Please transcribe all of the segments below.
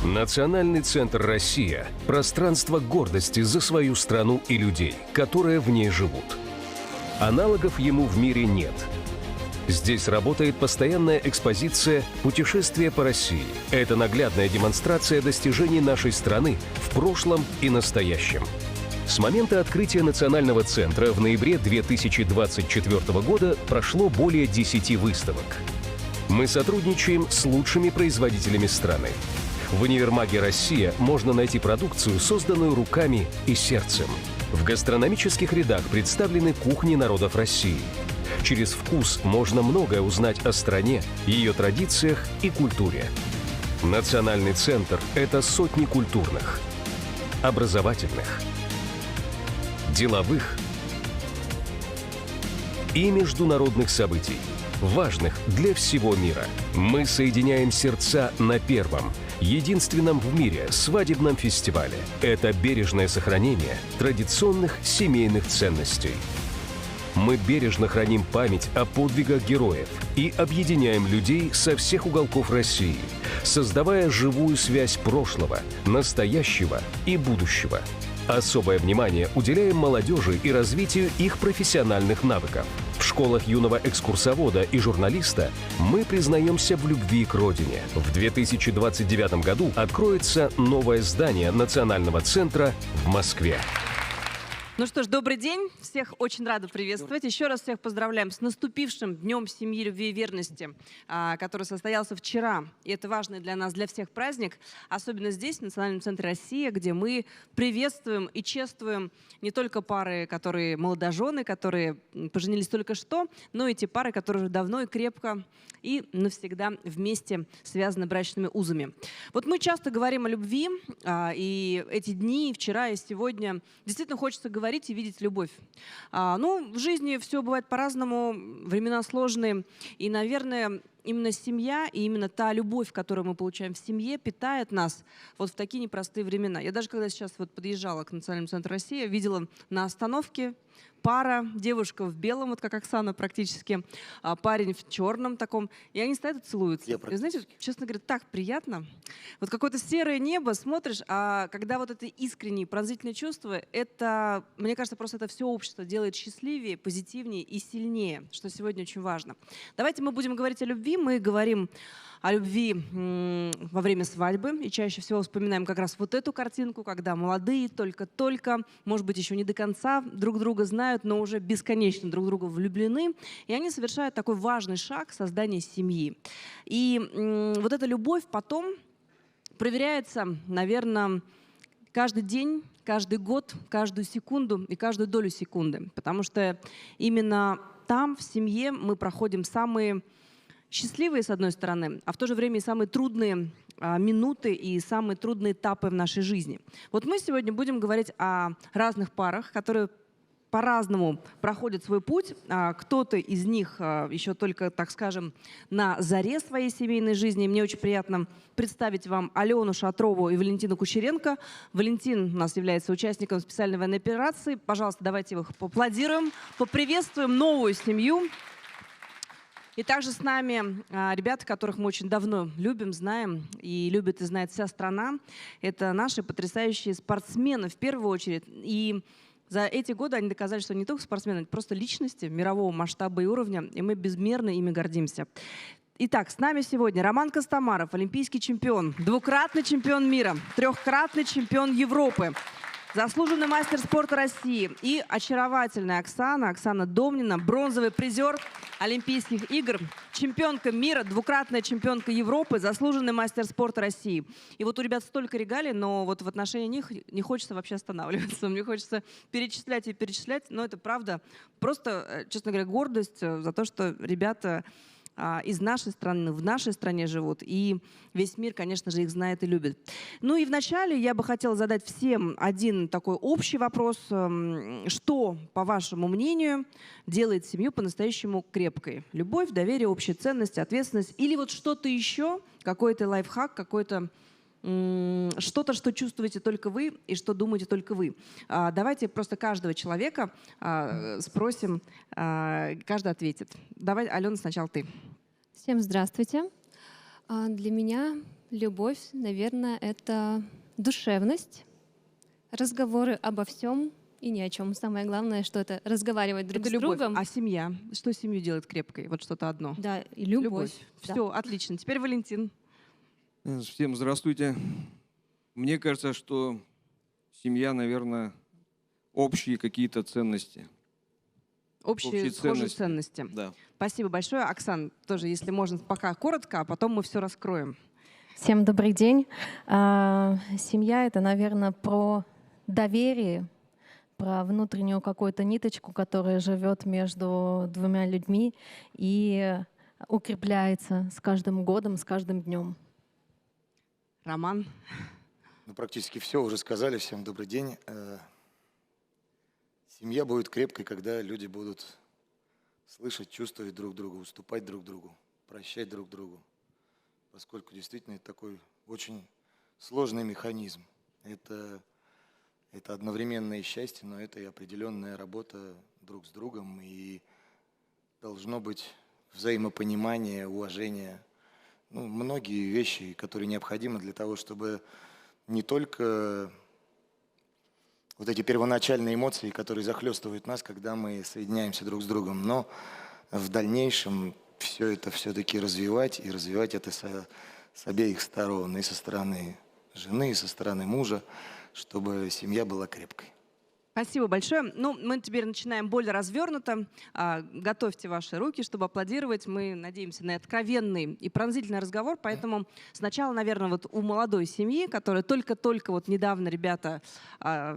Национальный центр «Россия» – пространство гордости за свою страну и людей, которые в ней живут. Аналогов ему в мире нет. Здесь работает постоянная экспозиция «Путешествие по России». Это наглядная демонстрация достижений нашей страны в прошлом и настоящем. С момента открытия Национального центра в ноябре 2024 года прошло более 10 выставок. Мы сотрудничаем с лучшими производителями страны. В универмаге «Россия» можно найти продукцию, созданную руками и сердцем. В гастрономических рядах представлены кухни народов России. Через вкус можно многое узнать о стране, ее традициях и культуре. Национальный центр – это сотни культурных, образовательных, деловых и международных событий, важных для всего мира. Мы соединяем сердца на первом, единственном в мире свадебном фестивале. Это бережное сохранение традиционных семейных ценностей. Мы бережно храним память о подвигах героев и объединяем людей со всех уголков России, создавая живую связь прошлого, настоящего и будущего. Особое внимание уделяем молодежи и развитию их профессиональных навыков. В школах юного экскурсовода и журналиста мы признаемся в любви к родине. В 2029 году откроется новое здание Национального центра в Москве. Ну что ж, добрый день. Всех очень рада приветствовать. Еще раз всех поздравляем с наступившим Днем семьи, любви и верности, который состоялся вчера. И это важный для нас, для всех праздник. Особенно здесь, в Национальном центре «Россия», где мы приветствуем и чествуем не только пары, которые молодожены, которые поженились только что, но и те пары, которые уже давно и крепко и навсегда вместе связаны брачными узами. Вот мы часто говорим о любви, и эти дни, вчера и сегодня, действительно хочется говорить и видеть любовь. Ну, в жизни все бывает по-разному, времена сложные, и, наверное, именно семья и именно та любовь, которую мы получаем в семье, питает нас вот в такие непростые времена. Я даже когда сейчас вот подъезжала к Национальному центру «Россия», видела на остановке пара, девушка в белом, вот как Оксана практически, парень в черном таком, и они стоят и целуются. И знаете, честно говоря, так приятно. Вот какое-то серое небо смотришь, а когда вот это искренние, пронзительные чувства, это, мне кажется, просто это все общество делает счастливее, позитивнее и сильнее, что сегодня очень важно. Давайте мы будем говорить о любви. Мы говорим о любви во время свадьбы и чаще всего вспоминаем как раз вот эту картинку, когда молодые только-только, может быть, еще не до конца друг друга знают, но уже бесконечно друг друга влюблены, и они совершают такой важный шаг создания семьи. И вот эта любовь потом проверяется, наверное, каждый день, каждый год, каждую секунду и каждую долю секунды, потому что именно там, в семье, мы проходим самые счастливые, с одной стороны, а в то же время и самые трудные минуты и самые трудные этапы в нашей жизни. Вот мы сегодня будем говорить о разных парах, которые по-разному проходят свой путь. Кто-то из них еще только, так скажем, на заре своей семейной жизни. Мне очень приятно представить вам Алену Шатрову и Валентину Кучеренко. Валентин у нас является участником специальной военной операции. Пожалуйста, давайте их поаплодируем, поприветствуем новую семью. И также с нами ребята, которых мы очень давно любим, знаем, и любит и знает вся страна. Это наши потрясающие спортсмены в первую очередь. И за эти годы они доказали, что не только спортсмены, это просто личности мирового масштаба и уровня, и мы безмерно ими гордимся. Итак, с нами сегодня Роман Костомаров, олимпийский чемпион, двукратный чемпион мира, трехкратный чемпион Европы, заслуженный мастер спорта России и очаровательная Оксана Домнина, бронзовый призер Олимпийских игр, чемпионка мира, двукратная чемпионка Европы, заслуженный мастер спорта России. И вот у ребят столько регалий, но вот в отношении них не хочется вообще останавливаться. Мне хочется перечислять и перечислять, но это правда просто, честно говоря, гордость за то, что ребята из нашей страны, в нашей стране живут, и весь мир, конечно же, их знает и любит. Ну и вначале я бы хотела задать всем один такой общий вопрос. Что, по вашему мнению, делает семью по-настоящему крепкой? Любовь, доверие, общие ценности, ответственность или вот что-то еще, какой-то лайфхак, какой-то что-то, что чувствуете только вы и что думаете только вы. Давайте просто каждого человека спросим, каждый ответит. Давай, Алена, сначала ты. Всем здравствуйте. Для меня любовь, наверное, это душевность, разговоры обо всем и ни о чем. Самое главное, что это разговаривать друг Это с любовь. другом. А семья? Что семью делает крепкой? Вот что-то одно. Да, и любовь. Да. Все, отлично. Теперь Валентин. Всем здравствуйте. Мне кажется, что семья, наверное, общие какие-то ценности. Общие схожие ценности. Да. Спасибо большое. Оксан, тоже, если можно, пока коротко, а потом мы все раскроем. Всем добрый день. Семья — это, наверное, про доверие, про внутреннюю какую-то ниточку, которая живет между двумя людьми и укрепляется с каждым годом, с каждым днем. Роман. Ну, практически все уже сказали. Всем добрый день. Семья будет крепкой, когда люди будут слышать, чувствовать друг друга, уступать друг другу, прощать друг другу. Поскольку действительно это такой очень сложный механизм. Это одновременное счастье, но это и определенная работа друг с другом. И должно быть взаимопонимание, уважение. Ну, многие вещи, которые необходимы для того, чтобы не только вот эти первоначальные эмоции, которые захлестывают нас, когда мы соединяемся друг с другом, но в дальнейшем все это все-таки развивать, и развивать это с обеих сторон, и со стороны жены, и со стороны мужа, чтобы семья была крепкой. Спасибо большое. Ну, мы теперь начинаем более развернуто. Готовьте ваши руки, чтобы аплодировать. Мы надеемся на откровенный и пронзительный разговор. Поэтому сначала, наверное, вот у молодой семьи, которая только-только вот недавно ребята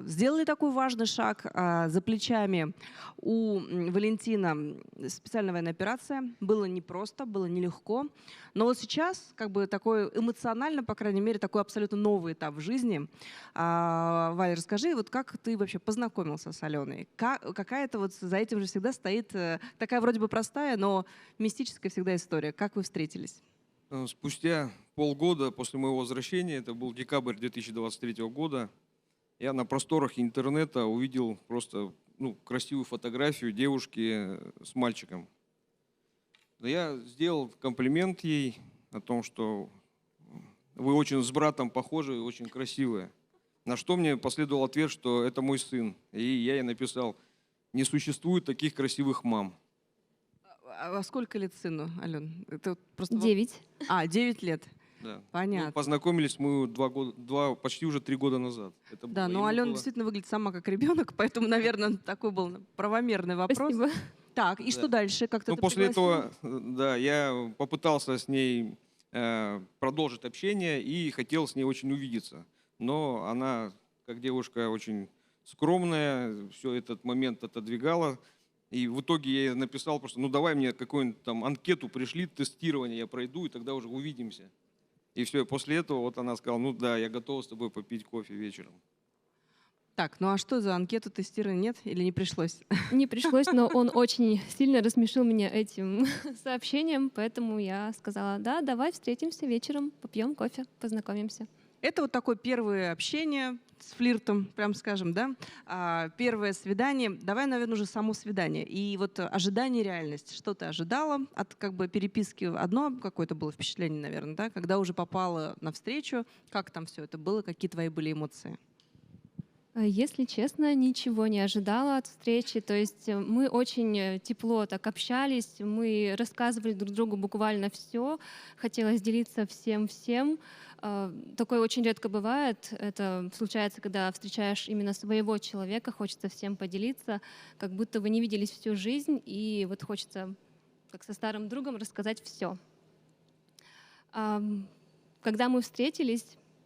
сделали такой важный шаг, за плечами у Валентина специальная военная операция. Было непросто, было нелегко. Но вот сейчас, как бы такой эмоционально, по крайней мере, такой абсолютно новый этап в жизни. Валя, расскажи, вот как ты вообще познакомился с Аленой? Какая-то вот за этим же всегда стоит такая вроде бы простая, но мистическая всегда история. Как вы встретились? Спустя полгода после моего возвращения, это был декабрь 2023 года, я на просторах интернета увидел просто красивую фотографию девушки с мальчиком. Я сделал комплимент ей о том, что вы очень с братом похожи, очень красивые. На что мне последовал ответ, что это мой сын. И я ей написал: не существует таких красивых мам. А сколько лет сыну, Ален? Это просто 9. 9 лет. Да. Понятно. Познакомились мы почти уже 3 года назад. Да, но Алена действительно выглядит сама как ребенок, поэтому, наверное, такой был правомерный вопрос. Спасибо. Так, и что дальше? Как-то ты после пригласил? этого, да, я попытался с ней продолжить общение и хотел с ней очень увидеться. Но она, как девушка, очень скромная, все этот момент отодвигала. И в итоге я ей написал просто: давай мне какую-нибудь там анкету пришли, тестирование я пройду, и тогда уже увидимся. И все, и после этого вот она сказала: да, я готова с тобой попить кофе вечером. Так, а что за анкету тестирования, нет или не пришлось? Не пришлось, но он очень сильно рассмешил меня этим сообщением, поэтому я сказала: да, давай встретимся вечером, попьем кофе, познакомимся. Это вот такое первое общение с флиртом, прям скажем, да? Первое свидание. Давай, наверное, уже само свидание. И вот ожидание, реальность. Что ты ожидала от переписки? Одно какое-то было впечатление, наверное, да? Когда уже попала на встречу, как там все это было, какие твои были эмоции? Если честно, ничего не ожидала от встречи. То есть мы очень тепло так общались, мы рассказывали друг другу буквально все. Хотелось делиться всем-всем. Такое очень редко бывает. Это случается, когда встречаешь именно своего человека, хочется всем поделиться, как будто вы не виделись всю жизнь, и вот хочется, как со старым другом, рассказать все. Когда мы встретились,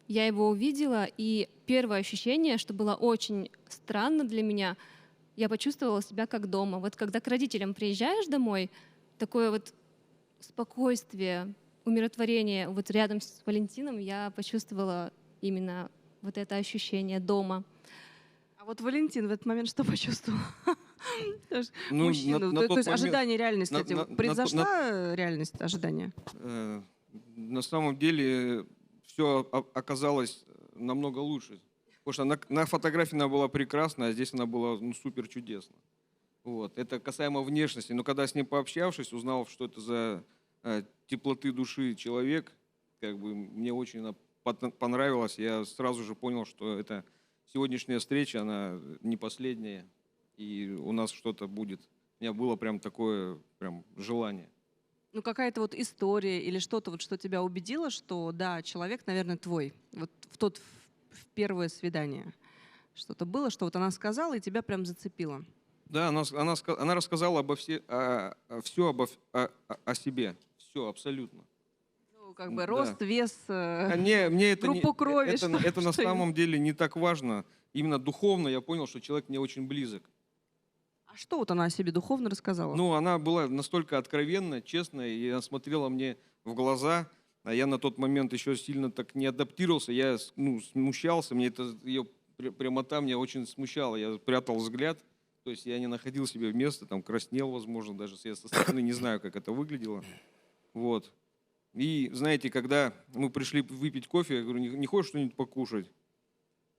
я его увидела, и первое ощущение, что было очень странно для меня, я почувствовала себя как дома. Вот когда к родителям приезжаешь домой, такое вот спокойствие, умиротворение. Вот рядом с Валентином я почувствовала именно вот это ощущение дома. А вот Валентин в этот момент что почувствовал? Ну, Мужчину. на То есть тот ожидание, реальность. Произошла реальность ожидания? На самом деле все оказалось намного лучше. Потому что на фотографии она была прекрасна, а здесь она была супер чудесна. Вот. Это касаемо внешности. Но когда с ним пообщавшись, узнал, что это за теплоты души человек, как бы мне очень она понравилась. Я сразу же понял, что это сегодняшняя встреча, она не последняя, и у нас что-то будет. У меня было прям такое прям желание. Ну, какая-то вот история или что-то, вот, что тебя убедило, что да, человек, наверное, твой. Вот в первое свидание. Что-то было, что вот она сказала, и тебя прям зацепило. Да, она рассказала все о себе. Все, абсолютно. Ну, как бы Да. рост, вес, Мне это, группу крови. это на что самом деле не так важно. Именно духовно я понял, что человек мне очень близок. А что вот она о себе духовно рассказала? Ну, она была настолько откровенна, честная, и она смотрела мне в глаза, а я на тот момент еще сильно так не адаптировался, я смущался, мне ее прямота меня очень смущала, я прятал взгляд, то есть я не находил себе места, там краснел, возможно, даже я со стороны не знаю, как это выглядело. Вот. И знаете, когда мы пришли выпить кофе, я говорю, не хочешь что-нибудь покушать?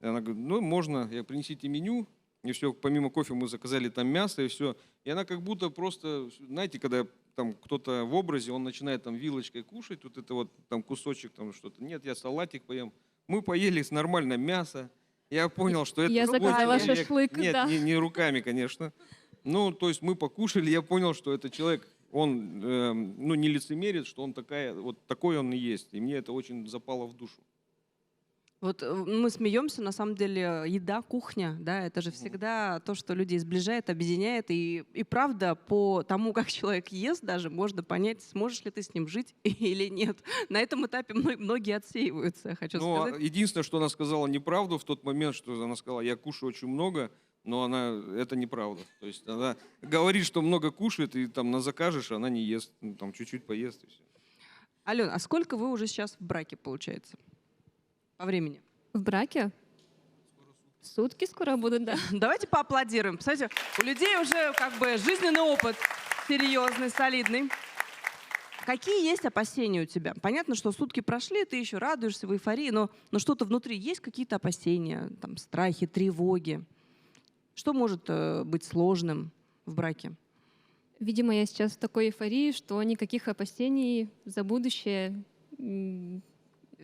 И она говорит, ну, можно, принесите меню. И все, помимо кофе мы заказали там мясо и все. И она как будто просто, знаете, когда там кто-то в образе, он начинает там вилочкой кушать, вот это вот там кусочек, там что-то. Нет, я салатик поем. Мы поели с нормально мясо. Я понял, что это Я заказала человек. шашлык, Нет, да. не руками, конечно. Ну, то есть мы покушали, я понял, что это человек, он не лицемерит, что он вот такой он и есть. И мне это очень запало в душу. Вот мы смеемся, на самом деле еда, кухня, да, это же всегда то, что людей сближает, объединяет. И правда, по тому, как человек ест, даже можно понять, сможешь ли ты с ним жить или нет. На этом этапе многие отсеиваются, я хочу Ну, сказать. единственное, что она сказала неправду в тот момент, что она сказала, я кушаю очень много, но это неправда. То есть она говорит, что много кушает, и там закажешь, она не ест, там чуть-чуть поест и все. Ален, а сколько вы уже сейчас в браке, получается? По времени? В браке? Сутки скоро будут, да. Давайте поаплодируем. Посмотрите, у людей уже как бы жизненный опыт серьезный, солидный. Какие есть опасения у тебя? Понятно, что сутки прошли, ты еще радуешься в эйфории, но что-то внутри есть, какие-то опасения, там, страхи, тревоги? Что может быть сложным в браке? Видимо, я сейчас в такой эйфории, что никаких опасений за будущее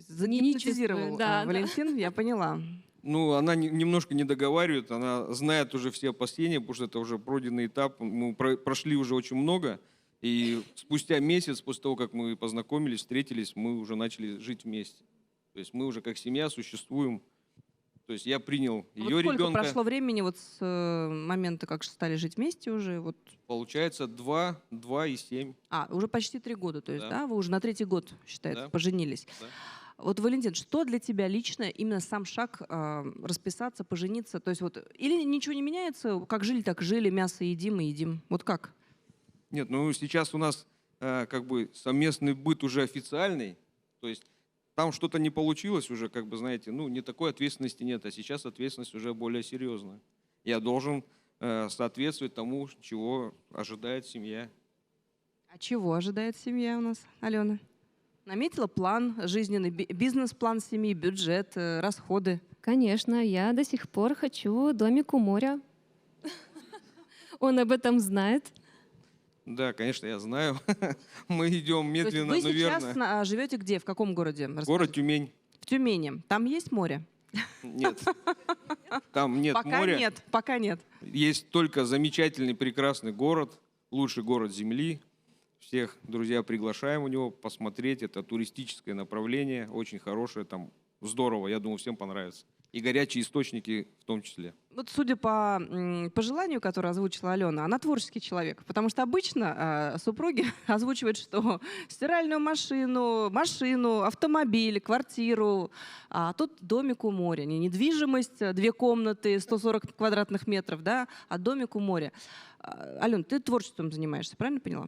Загипнотизировал чувствую, да, Валентин, я поняла. Ну, она немножко не договаривает, она знает уже все опасения, потому что это уже пройденный этап, мы прошли уже очень много, и спустя месяц, после того, как мы познакомились, встретились, мы уже начали жить вместе. То есть мы уже как семья существуем. То есть я принял ее Вот сколько ребенка. прошло времени вот с момента, как стали жить вместе уже? Вот. Получается 2 и 7. Уже почти 3 года, то есть, Да. да? Вы уже на 3-й год, считается, Да. поженились. Да. Вот, Валентин, что для тебя лично именно сам шаг расписаться, пожениться? То есть вот или ничего не меняется, как жили, так жили, мясо едим и едим? Вот как? Нет, ну сейчас у нас как бы совместный быт уже официальный, то есть там что-то не получилось уже, как бы, знаете, не такой ответственности нет, а сейчас ответственность уже более серьезная. Я должен соответствовать тому, чего ожидает семья. А чего ожидает семья у нас, Алена? Наметила план жизненный, бизнес-план семьи, бюджет, расходы? Конечно, я до сих пор хочу домик у моря. Он об этом знает. Да, конечно, я знаю. Мы идем То есть медленно, вы но сейчас верно. живете где, в каком городе? Город Тюмень. В Тюмени. Там есть море? Нет. Там нет Пока моря. нет, пока нет. Есть только замечательный, прекрасный город, лучший город Земли. Всех, друзья, приглашаем у него посмотреть. Это туристическое направление, очень хорошее, там здорово, я думаю, всем понравится. И горячие источники в том числе. Вот судя по пожеланию, которое озвучила Алена, она творческий человек, потому что обычно супруги озвучивают, что стиральную машину, автомобиль, квартиру, а тут домик у моря, не недвижимость, 2 комнаты, 140 квадратных метров, да, а домик у моря. Ален, ты творчеством занимаешься, правильно поняла?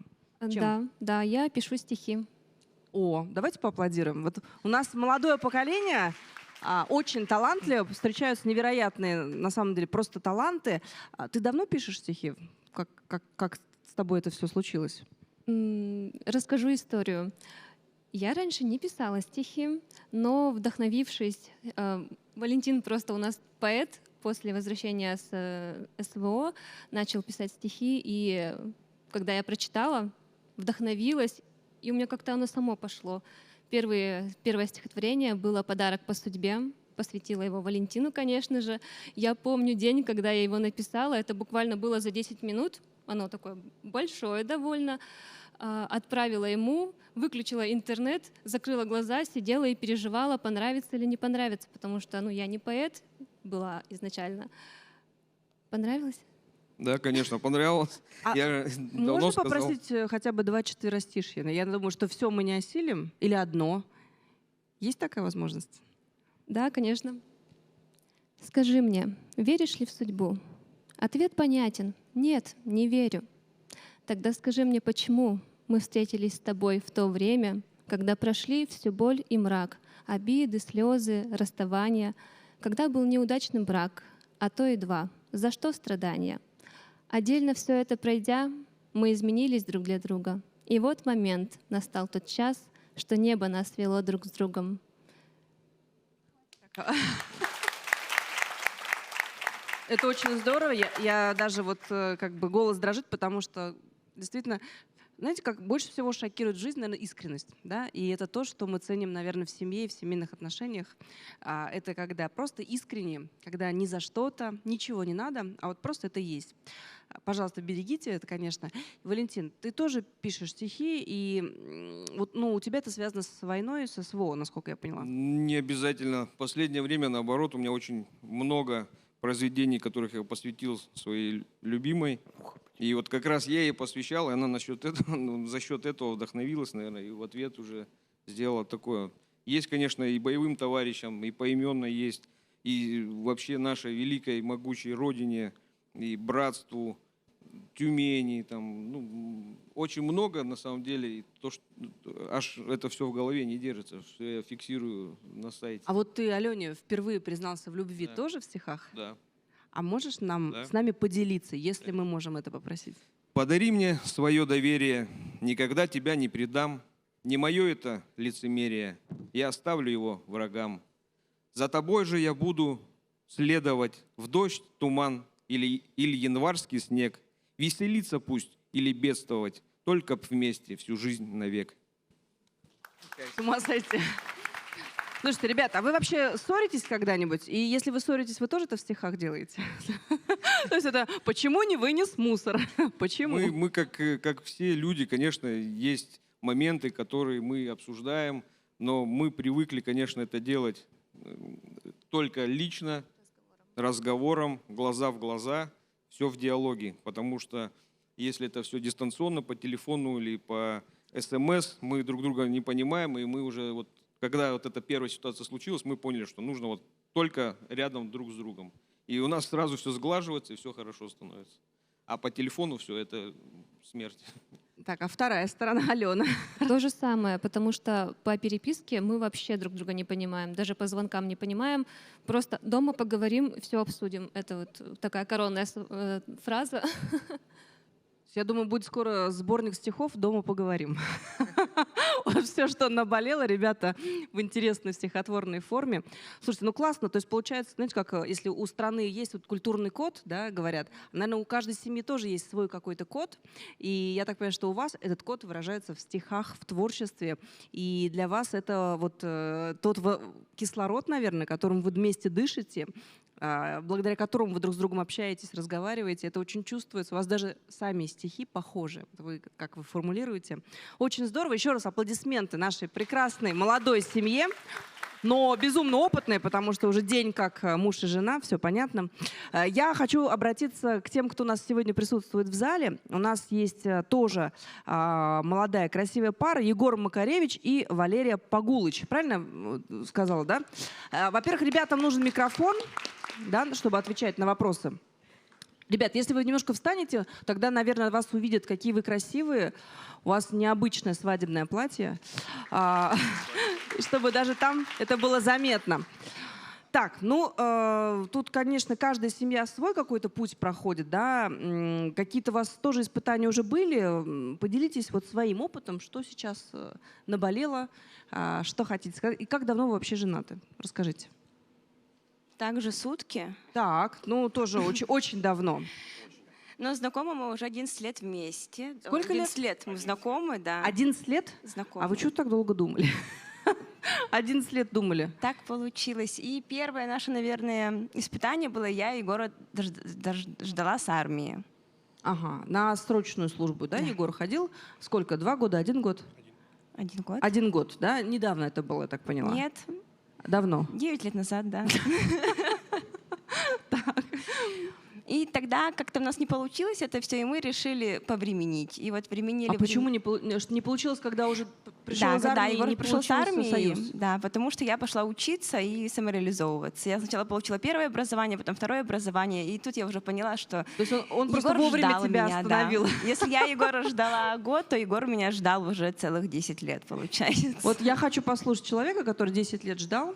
Чем? Да, я пишу стихи. Давайте поаплодируем. Вот у нас молодое поколение очень талантливо, встречаются невероятные, на самом деле, просто таланты. Ты давно пишешь стихи? Как с тобой это все случилось? Расскажу историю. Я раньше не писала стихи, но вдохновившись, Валентин просто у нас поэт, после возвращения с СВО начал писать стихи, и когда я прочитала, вдохновилась, и у меня как-то оно само пошло. Первое стихотворение было «Подарок по судьбе». Посвятила его Валентину, конечно же. Я помню день, когда я его написала. Это буквально было за 10 минут. Оно такое большое довольно. Отправила ему, выключила интернет, закрыла глаза, сидела и переживала, понравится или не понравится, потому что я не поэт была изначально. Понравилось? Да, конечно, понравилось. А Я давно можно сказал. попросить хотя бы 2 четверостишья? Я думаю, что все мы не осилим. Или одно. Есть такая возможность? Да, конечно. Скажи мне, веришь ли в судьбу? Ответ понятен. Нет, не верю. Тогда скажи мне, почему мы встретились с тобой в то время, когда прошли всю боль и мрак, обиды, слезы, расставания, когда был неудачный брак, а то и 2. За что страдания? Отдельно все это пройдя, мы изменились друг для друга. И вот момент, настал тот час, что небо нас свело друг с другом. Это очень здорово. Я даже как бы голос дрожит, потому что действительно, знаете, как больше всего шокирует жизнь, наверное, искренность. Да? И это то, что мы ценим, наверное, в семье и в семейных отношениях. Это когда просто искренне, когда ни за что-то, ничего не надо, а вот просто это есть. Пожалуйста, берегите это, конечно. Валентин, ты тоже пишешь стихи, и у тебя это связано с войной, со СВО, насколько я поняла. Не обязательно. В последнее время, наоборот, у меня очень много произведений, которых я посвятил своей любимой. И вот как раз я ей посвящал, и она за счет этого вдохновилась, наверное, и в ответ уже сделала такое. Есть, конечно, и боевым товарищам, и поименно есть, и вообще нашей великой, могучей родине, и братству, Тюмени, очень много, на самом деле, и то, что аж это все в голове не держится, что я фиксирую на сайте. А вот ты, Алене, впервые признался в любви Да. тоже в стихах? Да. А можешь с Да. нами поделиться, если мы можем это попросить? Подари мне свое доверие, никогда тебя не предам. Не мое это лицемерие, я оставлю его врагам. За тобой же я буду следовать в дождь, туман или январский снег. Веселиться пусть или бедствовать, только б вместе всю жизнь навек. С ума сойти. Слушайте, ребята, а вы вообще ссоритесь когда-нибудь? И если вы ссоритесь, вы тоже это в стихах делаете? То есть это «почему не вынес мусор?» Почему? Мы как все люди, конечно, есть моменты, которые мы обсуждаем, но мы привыкли, конечно, это делать только лично, разговором, глаза в глаза, все в диалоге. Потому что если это все дистанционно, по телефону или по СМС, мы друг друга не понимаем, и мы уже когда эта первая ситуация случилась, мы поняли, что нужно только рядом друг с другом. И у нас сразу все сглаживается, и все хорошо становится. А по телефону все это смерть. Так, а вторая сторона, Алена. То же самое, потому что по переписке мы вообще друг друга не понимаем, даже по звонкам не понимаем. Просто дома поговорим, все обсудим. Это такая коронная фраза. Я думаю, будет скоро сборник стихов «Дома поговорим». Все, что наболело, ребята, в интересной стихотворной форме. Слушайте, классно. То есть получается, знаете, как если у страны есть культурный код, да, говорят, наверное, у каждой семьи тоже есть свой какой-то код. И я так понимаю, что у вас этот код выражается в стихах, в творчестве. И для вас это тот кислород, наверное, которым вы вместе дышите, благодаря которому вы друг с другом общаетесь, разговариваете. Это очень чувствуется. У вас даже сами стихи похожи, как вы формулируете. Очень здорово. Еще раз аплодисменты нашей прекрасной молодой семье, но безумно опытной, потому что уже день как муж и жена, все понятно. Я хочу обратиться к тем, кто у нас сегодня присутствует в зале. У нас есть тоже молодая красивая пара, Егор Макаревич и Валерия Погулыч. Правильно сказала, да? Во-первых, ребятам нужен микрофон, да, чтобы отвечать на вопросы. Ребят, если вы немножко встанете, тогда, наверное, вас увидят, какие вы красивые. У вас необычное свадебное платье, чтобы даже там это было заметно. Так, тут, конечно, каждая семья свой какой-то путь проходит, да. Какие-то у вас тоже испытания уже были. Поделитесь своим опытом, что сейчас наболело, что хотите сказать. И как давно вы вообще женаты? Расскажите. Также сутки. Так, тоже очень, очень давно. Но знакомы мы уже 11 лет вместе. Сколько 11 лет мы знакомы, да. 11 лет? Знакомы. А вы что так долго думали? 11 лет думали. Так получилось. И первое наше, наверное, испытание было, я Егора ждала с армии. Ага, на срочную службу, да, Егор ходил? Сколько, 2 года, 1 год? 1 год. 1 год, да? Недавно это было, я так поняла. Нет, Давно. 9 лет назад, да. И тогда как-то у нас не получилось это все, и мы решили повременить. И вот временили... А почему не получилось, когда уже пришел Да, из армии, когда и Егор не пришел с получился армии, союз? да, потому что я пошла учиться и самореализовываться. Я сначала получила первое образование, потом второе образование, и тут я уже поняла, что То есть он просто Егор вовремя ждал тебя меня, остановил. да. Если я Егора ждала год, то Егор меня ждал уже целых 10 лет, получается. Вот я хочу послушать человека, который 10 лет ждал.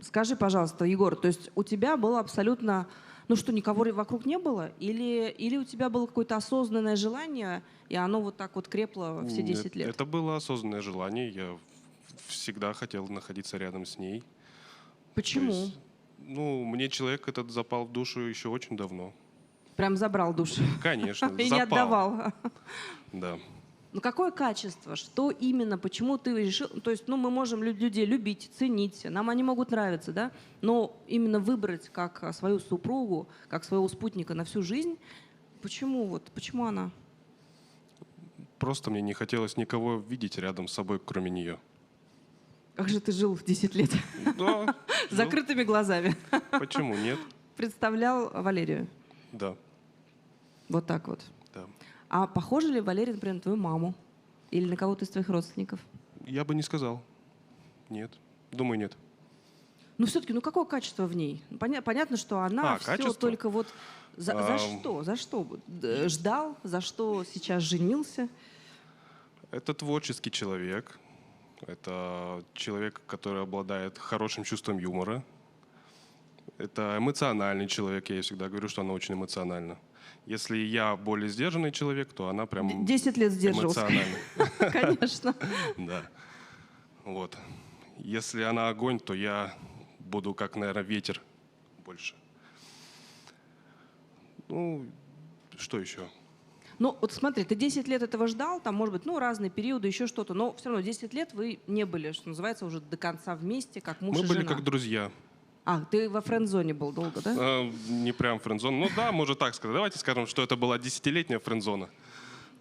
Скажи, пожалуйста, Егор, то есть у тебя было абсолютно, ну что, никого вокруг не было? Или у тебя было какое-то осознанное желание, и оно вот так вот крепло все 10 лет? Это было осознанное желание. Я всегда хотел находиться рядом с ней. Почему? То есть, ну, мне человек этот запал в душу еще очень давно. Прям забрал душу. Конечно, И запал. не отдавал. Да. Ну какое качество? Что именно? Почему ты решил? То есть, ну мы можем людей любить, ценить, нам они могут нравиться, да? Но именно выбрать как свою супругу, как своего спутника на всю жизнь, почему она? Просто мне не хотелось никого видеть рядом с собой, кроме нее. Как же ты жил 10 лет? Да. С закрытыми глазами. Почему нет? Представлял Валерию. Да. Вот так вот. Да. А похожа ли Валерия, например, на твою маму? Или на кого-то из твоих родственников? Я бы не сказал. Нет. Думаю, нет. Ну все-таки, ну какое качество в ней? Понятно, что она все качество? только вот... За что? За что? Ждал? За что сейчас женился? Это творческий человек. Это человек, который обладает хорошим чувством юмора. Это эмоциональный человек. Я всегда говорю, что она очень эмоциональна. Если я более сдержанный человек, то она прям 10 лет сдерживался. эмоциональна. Конечно. Да. Вот. Если она огонь, то я буду как, наверное, ветер больше. Ну, что еще? Ну, вот смотри, ты 10 лет этого ждал, там, может быть, ну, разные периоды, еще что-то, но все равно 10 лет вы не были, что называется, уже до конца вместе, как муж и Мы жена. были как друзья. А, ты во френд-зоне был долго, да? Не прям френдзона. Ну да, можно так сказать. Давайте скажем, что это была 10-летняя френдзона.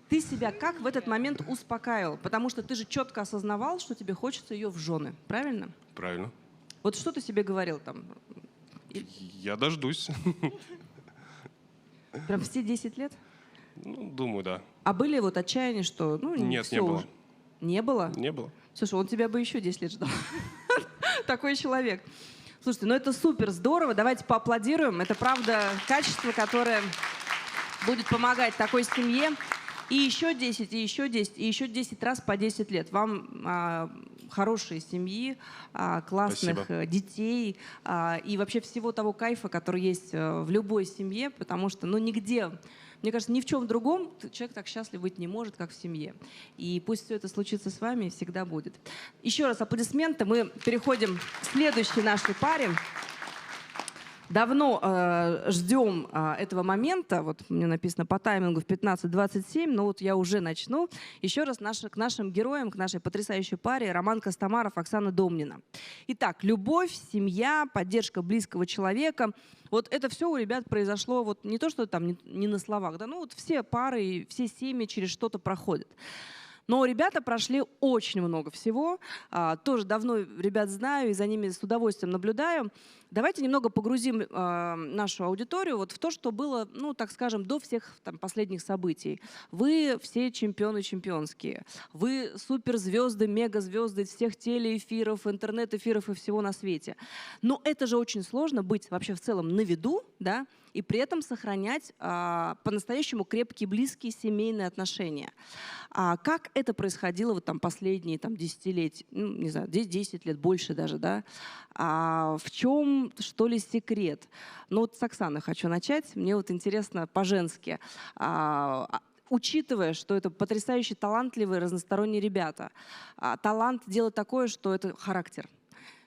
Ты себя как в этот момент успокаивал? Потому что ты же четко осознавал, что тебе хочется ее в жены, правильно? Правильно. Вот что ты себе говорил там? Я дождусь. Прям все 10 лет? Ну, думаю, да. А были вот отчаяния, что, ну, Нет, всё не было. уже? Не было? Не было. Слушай, он тебя бы еще 10 лет ждал. Такой человек. Слушайте, ну это супер здорово. Давайте поаплодируем. Это правда качество, которое будет помогать такой семье. И еще 10, и еще 10, и еще 10 раз по 10 лет. Вам хорошей семьи, классных Спасибо. детей и вообще всего того кайфа, который есть в любой семье, потому что, ну, нигде, мне кажется, ни в чем другом человек так счастлив быть не может, как в семье. И пусть все это случится с вами и всегда будет. Еще раз аплодисменты. Мы переходим к следующей нашей паре. Давно ждем этого момента. Вот мне написано по таймингу в 15:27, но вот я уже начну. Еще раз к нашим героям, к нашей потрясающей паре Роман Костомаров, Оксана Домнина. Итак, любовь, семья, поддержка близкого человека. Вот это все у ребят произошло вот не то, что там не на словах, да, ну вот все пары и все семьи через что-то проходят. Но ребята прошли очень много всего. Тоже давно ребят знаю и за ними с удовольствием наблюдаю. Давайте немного погрузим нашу аудиторию вот в то, что было, ну, так скажем, до всех там, последних событий. Вы все чемпионы чемпионские. Вы суперзвезды, мегазвезды всех телеэфиров, интернет-эфиров и всего на свете. Но это же очень сложно быть вообще в целом на виду, да, и при этом сохранять по-настоящему крепкие, близкие семейные отношения. Как это происходило вот там последние там, десятилетия, ну, не знаю, 10 лет, больше даже, да? В чем, что ли, секрет? Ну вот с Оксаны хочу начать. Мне вот интересно по-женски. Учитывая, что это потрясающе талантливые, разносторонние ребята, талант делать такое, что это характер.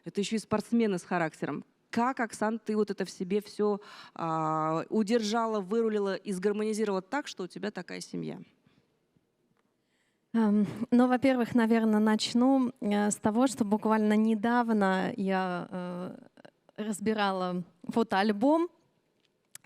Это еще и спортсмены с характером. Как, Оксан, ты вот это в себе все удержала, вырулила и сгармонизировала так, что у тебя такая семья? Ну, во-первых, наверное, начну с того, что буквально недавно я разбирала фотоальбом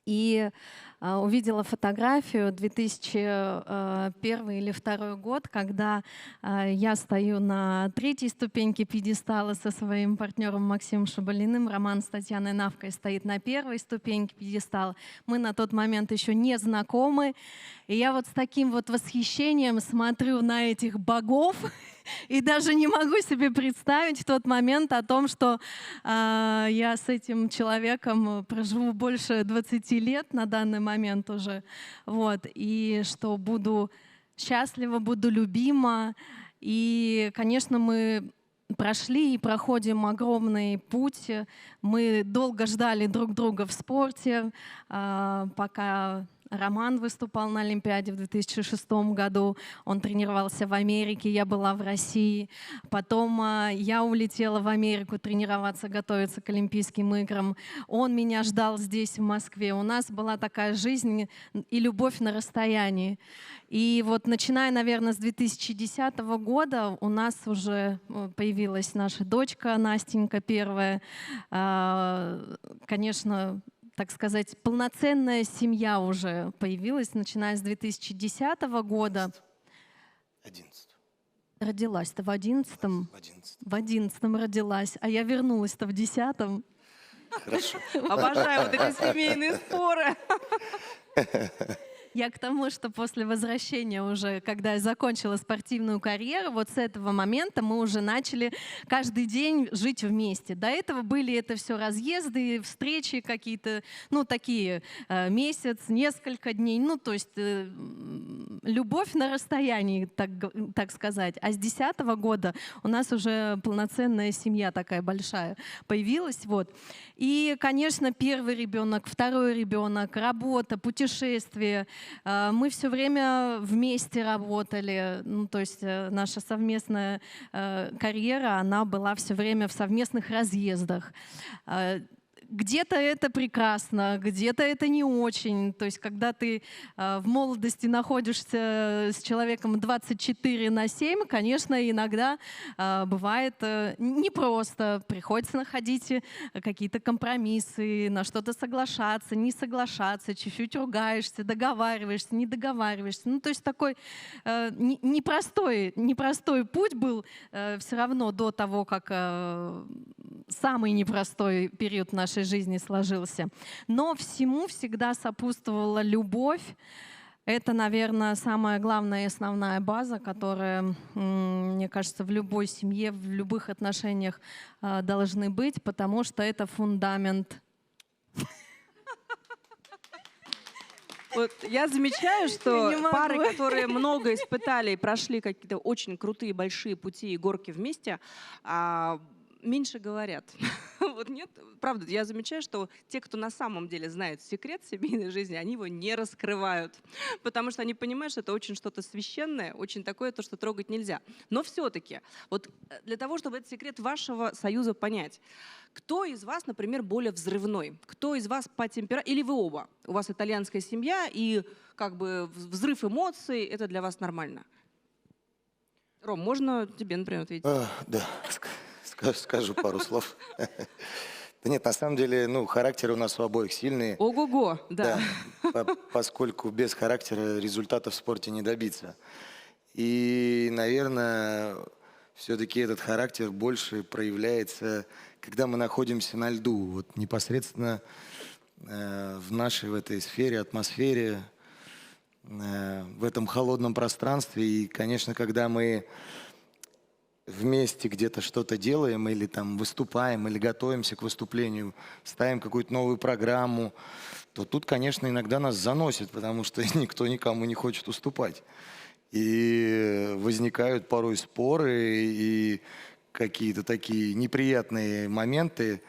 и увидела фотографию 2001 или 2002 год, когда я стою на 3-й ступеньке пьедестала со своим партнером Максимом Шабалиным, Роман с Татьяной Навкой стоит на 1-й ступеньке пьедестала. Мы на тот момент еще не знакомы, и я вот с таким вот восхищением смотрю на этих богов, и даже не могу себе представить в тот момент о том, что я с этим человеком проживу больше 20 лет на данный момент уже, вот, и что буду счастлива, буду любима. И, конечно, мы прошли и проходим огромный путь. Мы долго ждали друг друга в спорте, пока Роман выступал на Олимпиаде в 2006 году, он тренировался в Америке, я была в России. Потом я улетела в Америку тренироваться, готовиться к Олимпийским играм. Он меня ждал здесь, в Москве. У нас была такая жизнь и любовь на расстоянии. И вот начиная, наверное, с 2010 года у нас уже появилась наша дочка Настенька первая. Конечно, так сказать, полноценная семья уже появилась, начиная с 2010 года. 11. Родилась-то в 11-м. В 11-м родилась, а я вернулась-то в 10-м. Хорошо. Обожаю вот эти семейные споры. Я к тому, что после возвращения уже, когда я закончила спортивную карьеру, вот с этого момента мы уже начали каждый день жить вместе. До этого были это все разъезды, встречи какие-то, ну, такие, месяц, несколько дней, ну, то есть любовь на расстоянии, так сказать. А с 2010 года у нас уже полноценная семья такая большая появилась, вот. И, конечно, первый ребенок, второй ребенок, работа, путешествия. Мы все время вместе работали, ну, то есть наша совместная карьера, она была все время в совместных разъездах. Где-то это прекрасно, где-то это не очень. То есть когда ты в молодости находишься с человеком 24/7, конечно, иногда бывает непросто. Приходится находить какие-то компромиссы, на что-то соглашаться, не соглашаться, чуть-чуть ругаешься, договариваешься, не договариваешься. Ну, то есть такой непростой путь был все равно до того, как самый непростой период нашей жизни сложился. Но всему всегда сопутствовала любовь. Это, наверное, самая главная и основная база, которая, мне кажется, в любой семье, в любых отношениях должны быть, потому что это фундамент. Вот я замечаю, что пары, которые много испытали и прошли какие-то очень крутые большие пути и горки вместе, меньше говорят. Вот нет, правда, я замечаю, что те, кто на самом деле знает секрет семейной жизни, они его не раскрывают, потому что они понимают, что это очень что-то священное, очень такое, то, что трогать нельзя. Но все-таки, вот для того, чтобы этот секрет вашего союза понять, кто из вас, например, более взрывной? Кто из вас по темпераменту? Или вы оба? У вас итальянская семья, и как бы взрыв эмоций, это для вас нормально? Ром, можно тебе, например, ответить? Да. Скажу пару слов. Да нет, на самом деле, ну, характеры у нас у обоих сильные. Ого-го, да. Поскольку без характера результатов в спорте не добиться. И, наверное, все-таки этот характер больше проявляется, когда мы находимся на льду. Вот непосредственно в нашей, в этой сфере, атмосфере, в этом холодном пространстве. И, конечно, когда мы вместе где-то что-то делаем, или там выступаем, или готовимся к выступлению, ставим какую-то новую программу, то тут, конечно, иногда нас заносит, потому что никто никому не хочет уступать. И возникают порой споры и какие-то такие неприятные моменты.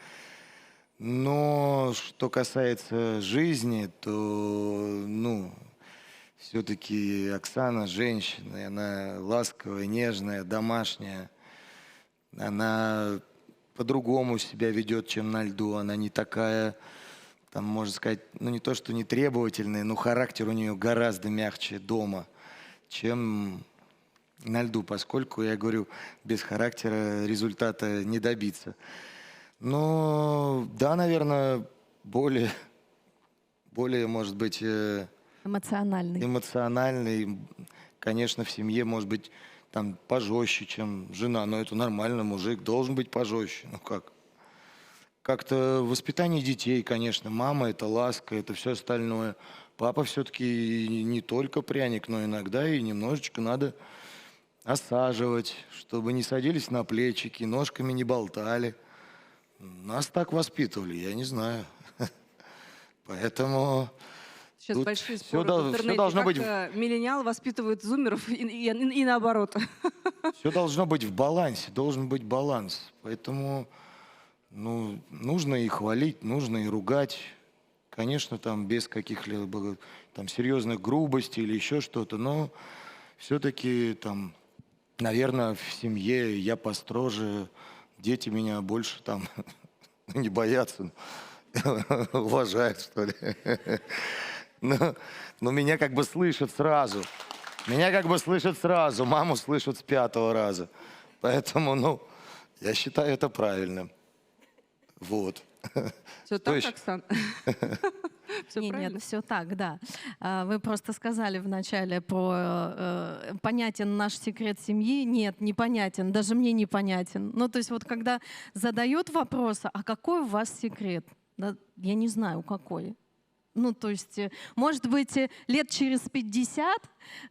Но что касается жизни, то, ну, все-таки Оксана женщина, она ласковая, нежная, домашняя. Она по-другому себя ведет, чем на льду. Она не такая, там, можно сказать, ну не то, что не требовательная, но характер у нее гораздо мягче дома, чем на льду, поскольку, я говорю, без характера результата не добиться. Но да, наверное, более, может быть, Эмоциональный. эмоциональный. Конечно, в семье может быть там пожестче, чем жена, но это нормально, мужик должен быть пожестче. Ну как? Как-то воспитание детей, конечно, мама — это ласка, это все остальное. Папа все-таки не только пряник, но иногда и немножечко надо осаживать, чтобы не садились на плечики, ножками не болтали. Нас так воспитывали, я не знаю. Поэтому Сейчас тут большие всё споры дол- в всё интернете, должно быть как миллениал воспитывает зумеров и наоборот. все должно быть в балансе, должен быть баланс. Поэтому ну, нужно и хвалить, нужно и ругать. Конечно, там без каких-либо там серьезных грубостей или еще что-то, но все-таки там, наверное, в семье я построже, дети меня больше там не боятся, уважают, что ли. Но меня как бы слышат сразу. Меня как бы слышат сразу, маму слышат с 5-го раза. Поэтому, ну, я считаю это правильным. Вот. Все То так, есть- Оксан? Все Нет, правильно? все так, да. Вы просто сказали вначале про понятен наш секрет семьи. Нет, непонятен, даже мне непонятен. Ну, то есть вот когда задают вопрос, а какой у вас секрет? Да, я не знаю, какой. Ну, то есть, может быть, лет через 50,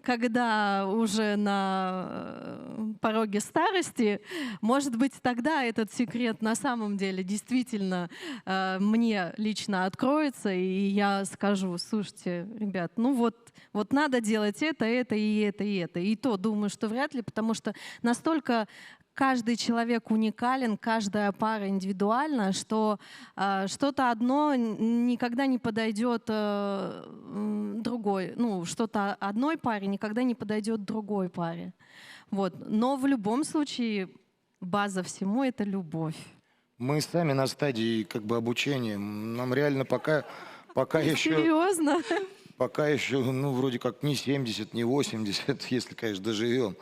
когда уже на пороге старости, может быть, тогда этот секрет на самом деле действительно мне лично откроется, и я скажу: слушайте, ребят, ну вот надо делать это, и это, и это. И то думаю, что вряд ли, потому что настолько каждый человек уникален, каждая пара индивидуальна, что что-то одно никогда не подойдет другой. Ну, что-то одной паре никогда не подойдет другой паре. Вот. Но в любом случае база всему — это любовь. Мы сами на стадии как бы обучения. Нам реально пока еще, Серьезно? ну, вроде как не 70, не 80, если, конечно, доживем.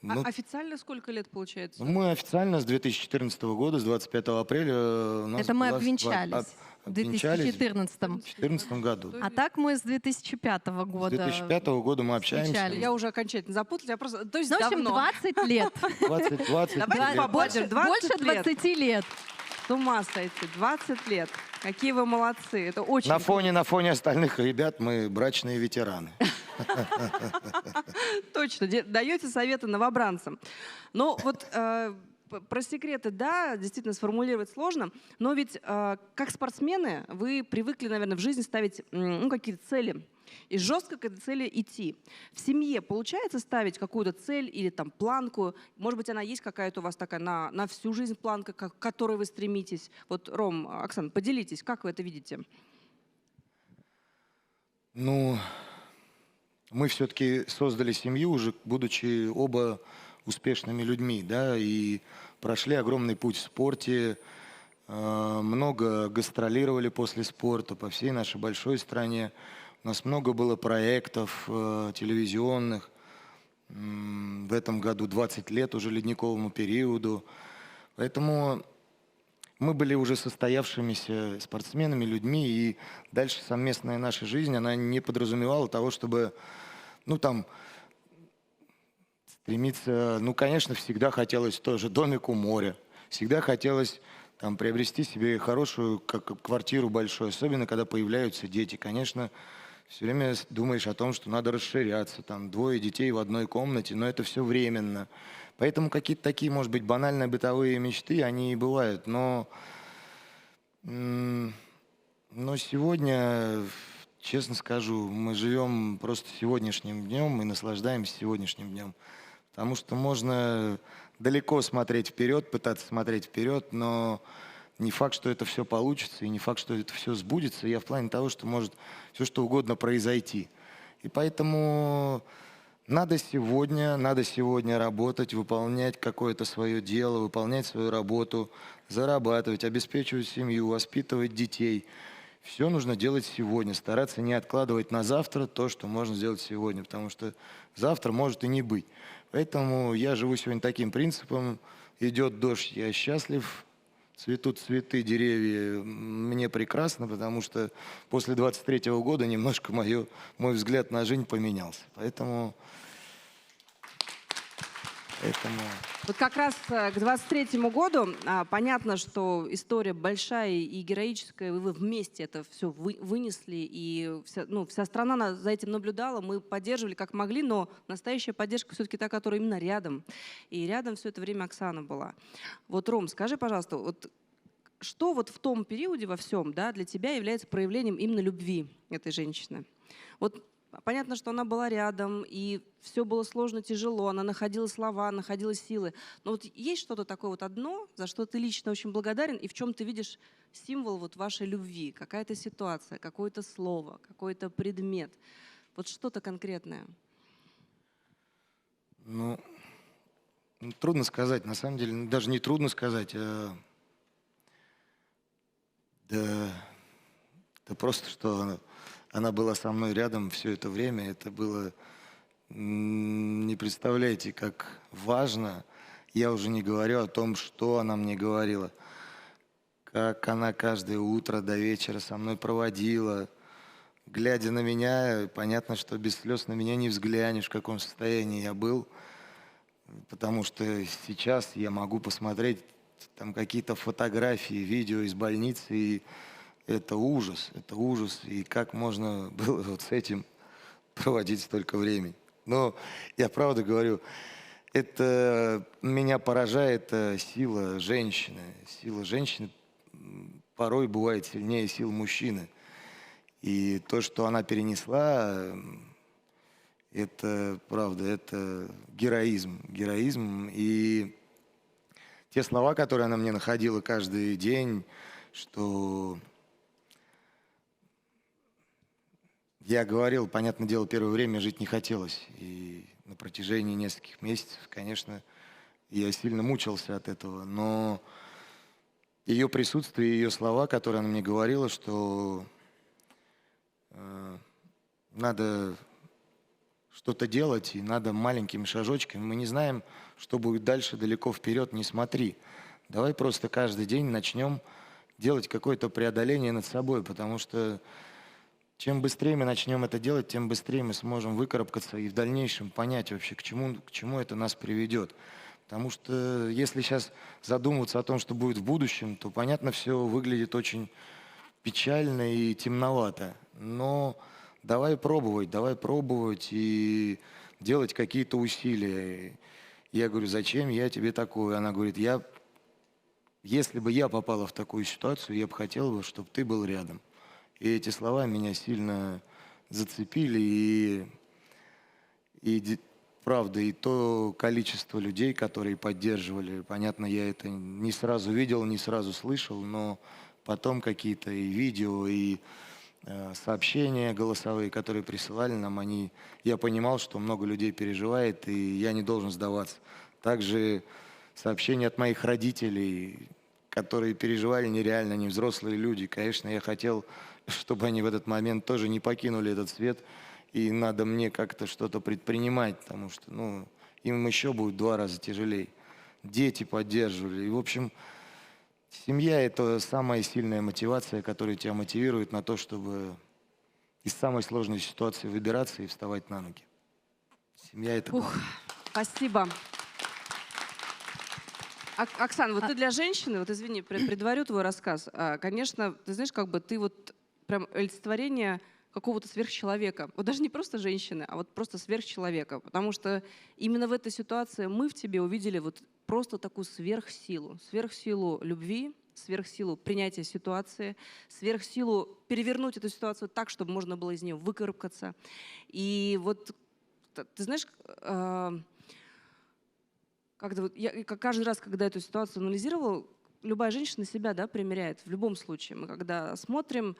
А Ну, официально сколько лет получается? мы официально с 2014 года, с 25 апреля у нас Это мы была обвенчались в обвенчались 2014. в 2014 году. А так мы с 2005 С года. 2005 года мы общаемся. встречались. Я уже окончательно запуталась. Я просто... То есть Ну, в общем, давно. 20 лет. 20 Давайте лет. побольше. 20 Больше лет. 20 лет. С ума сойти. 20 лет. Какие вы молодцы. Это очень... На фоне остальных ребят мы брачные ветераны. Точно. Даете советы новобранцам. Ну вот про секреты, да, действительно сформулировать сложно. Но ведь как спортсмены вы привыкли, наверное, в жизни ставить ну, какие-то цели. И жестко к этой цели идти. В семье получается ставить какую-то цель или там планку? Может быть, она есть какая-то у вас такая на всю жизнь планка, к которой вы стремитесь? Вот, Ром, Оксана, поделитесь, как вы это видите? Ну, мы все-таки создали семью, уже будучи оба успешными людьми, да, и прошли огромный путь в спорте, много гастролировали после спорта по всей нашей большой стране. У нас много было проектов телевизионных. В этом году 20 лет уже ледниковому периоду. Поэтому мы были уже состоявшимися спортсменами, людьми, и дальше совместная наша жизнь, она не подразумевала того, чтобы, ну, там, стремиться, ну, конечно, всегда хотелось тоже домик у моря, всегда хотелось там приобрести себе хорошую квартиру большую, особенно когда появляются дети. Конечно, все время думаешь о том, что надо расширяться, там 2 детей в одной комнате, но это все временно. Поэтому какие-то такие, может быть, банальные бытовые мечты, они и бывают. Но сегодня, честно скажу, мы живем просто сегодняшним днем и наслаждаемся сегодняшним днем. Потому что можно далеко смотреть вперед, пытаться смотреть вперед, но не факт, что это все получится, и не факт, что это все сбудется. Я в плане того, что может все что угодно произойти. И поэтому надо сегодня работать, выполнять какое-то свое дело, выполнять свою работу, зарабатывать, обеспечивать семью, воспитывать детей. Все нужно делать сегодня, стараться не откладывать на завтра то, что можно сделать сегодня, потому что завтра может и не быть. Поэтому я живу сегодня таким принципом. Идет дождь, я счастлив. Цветут цветы, деревья. Мне прекрасно, потому что после 23-го года немножко мой взгляд на жизнь поменялся. Поэтому... Вот как раз к 23-му году понятно, что история большая и героическая, вы вместе это все вынесли, и вся страна за этим наблюдала, мы поддерживали как могли, но настоящая поддержка все-таки та, которая именно рядом. И рядом все это время Оксана была. Вот, Ром, скажи, пожалуйста, вот что вот в том периоде во всем, да, для тебя является проявлением именно любви этой женщины? Вот понятно, что она была рядом, и все было сложно, тяжело, она находила слова, находила силы. Но вот есть что-то такое вот одно, за что ты лично очень благодарен, и в чем ты видишь символ вот вашей любви? Какая-то ситуация, какое-то слово, какой-то предмет? Вот что-то конкретное. Ну, трудно сказать, на самом деле, даже не трудно сказать, да просто, что она была со мной рядом все это время. Это было, не представляете, как важно. Я уже не говорю о том, что она мне говорила. Как она каждое утро до вечера со мной проводила. Глядя на меня, понятно, что без слез на меня не взглянешь, в каком состоянии я был. Потому что сейчас я могу посмотреть там какие-то фотографии, видео из больницы, и это ужас, и как можно было вот с этим проводить столько времени. Но я правда говорю, это меня поражает сила женщины. Сила женщины порой бывает сильнее сил мужчины. И то, что она перенесла, это правда, это героизм. Героизм. И те слова, которые она мне находила каждый день, что... Я говорил, понятное дело, первое время жить не хотелось. И на протяжении нескольких месяцев, конечно, я сильно мучился от этого. Но ее присутствие, ее слова, которые она мне говорила, что надо что-то делать, и надо маленькими шажочками. Мы не знаем, что будет дальше, далеко вперед, не смотри. Давай просто каждый день начнем делать какое-то преодоление над собой, потому что чем быстрее мы начнем это делать, тем быстрее мы сможем выкарабкаться и в дальнейшем понять вообще, к чему это нас приведет. Потому что если сейчас задумываться о том, что будет в будущем, то, понятно, все выглядит очень печально и темновато. Но давай пробовать и делать какие-то усилия. Я говорю, зачем я тебе такое? Она говорит, если бы я попала в такую ситуацию, я бы хотела, чтобы ты был рядом. И эти слова меня сильно зацепили, и правда, и то количество людей, которые поддерживали, понятно, я это не сразу видел, не сразу слышал, но потом какие-то и видео, и сообщения голосовые, которые присылали нам, я понимал, что много людей переживает, и я не должен сдаваться. Также сообщения от моих родителей, которые переживали нереально, они взрослые люди. Конечно, я хотел, чтобы они в этот момент тоже не покинули этот свет, и надо мне как-то что-то предпринимать, потому что им еще будет 2 раза тяжелее. Дети поддерживали. И, в общем, семья – это самая сильная мотивация, которая тебя мотивирует на то, чтобы из самой сложной ситуации выбираться и вставать на ноги. Семья – это главное. Спасибо. Оксана, вот ты для женщины, вот извини, предварю твой рассказ. Конечно, ты знаешь, как бы ты вот прям олицетворение какого-то сверхчеловека. Вот даже не просто женщины, а вот просто сверхчеловека. Потому что именно в этой ситуации мы в тебе увидели вот просто такую сверхсилу. Сверхсилу любви, сверхсилу принятия ситуации, сверхсилу перевернуть эту ситуацию так, чтобы можно было из нее выкарабкаться. И вот, ты знаешь, я каждый раз, когда эту ситуацию анализировала, любая женщина себя, да, примеряет в любом случае. Мы когда смотрим,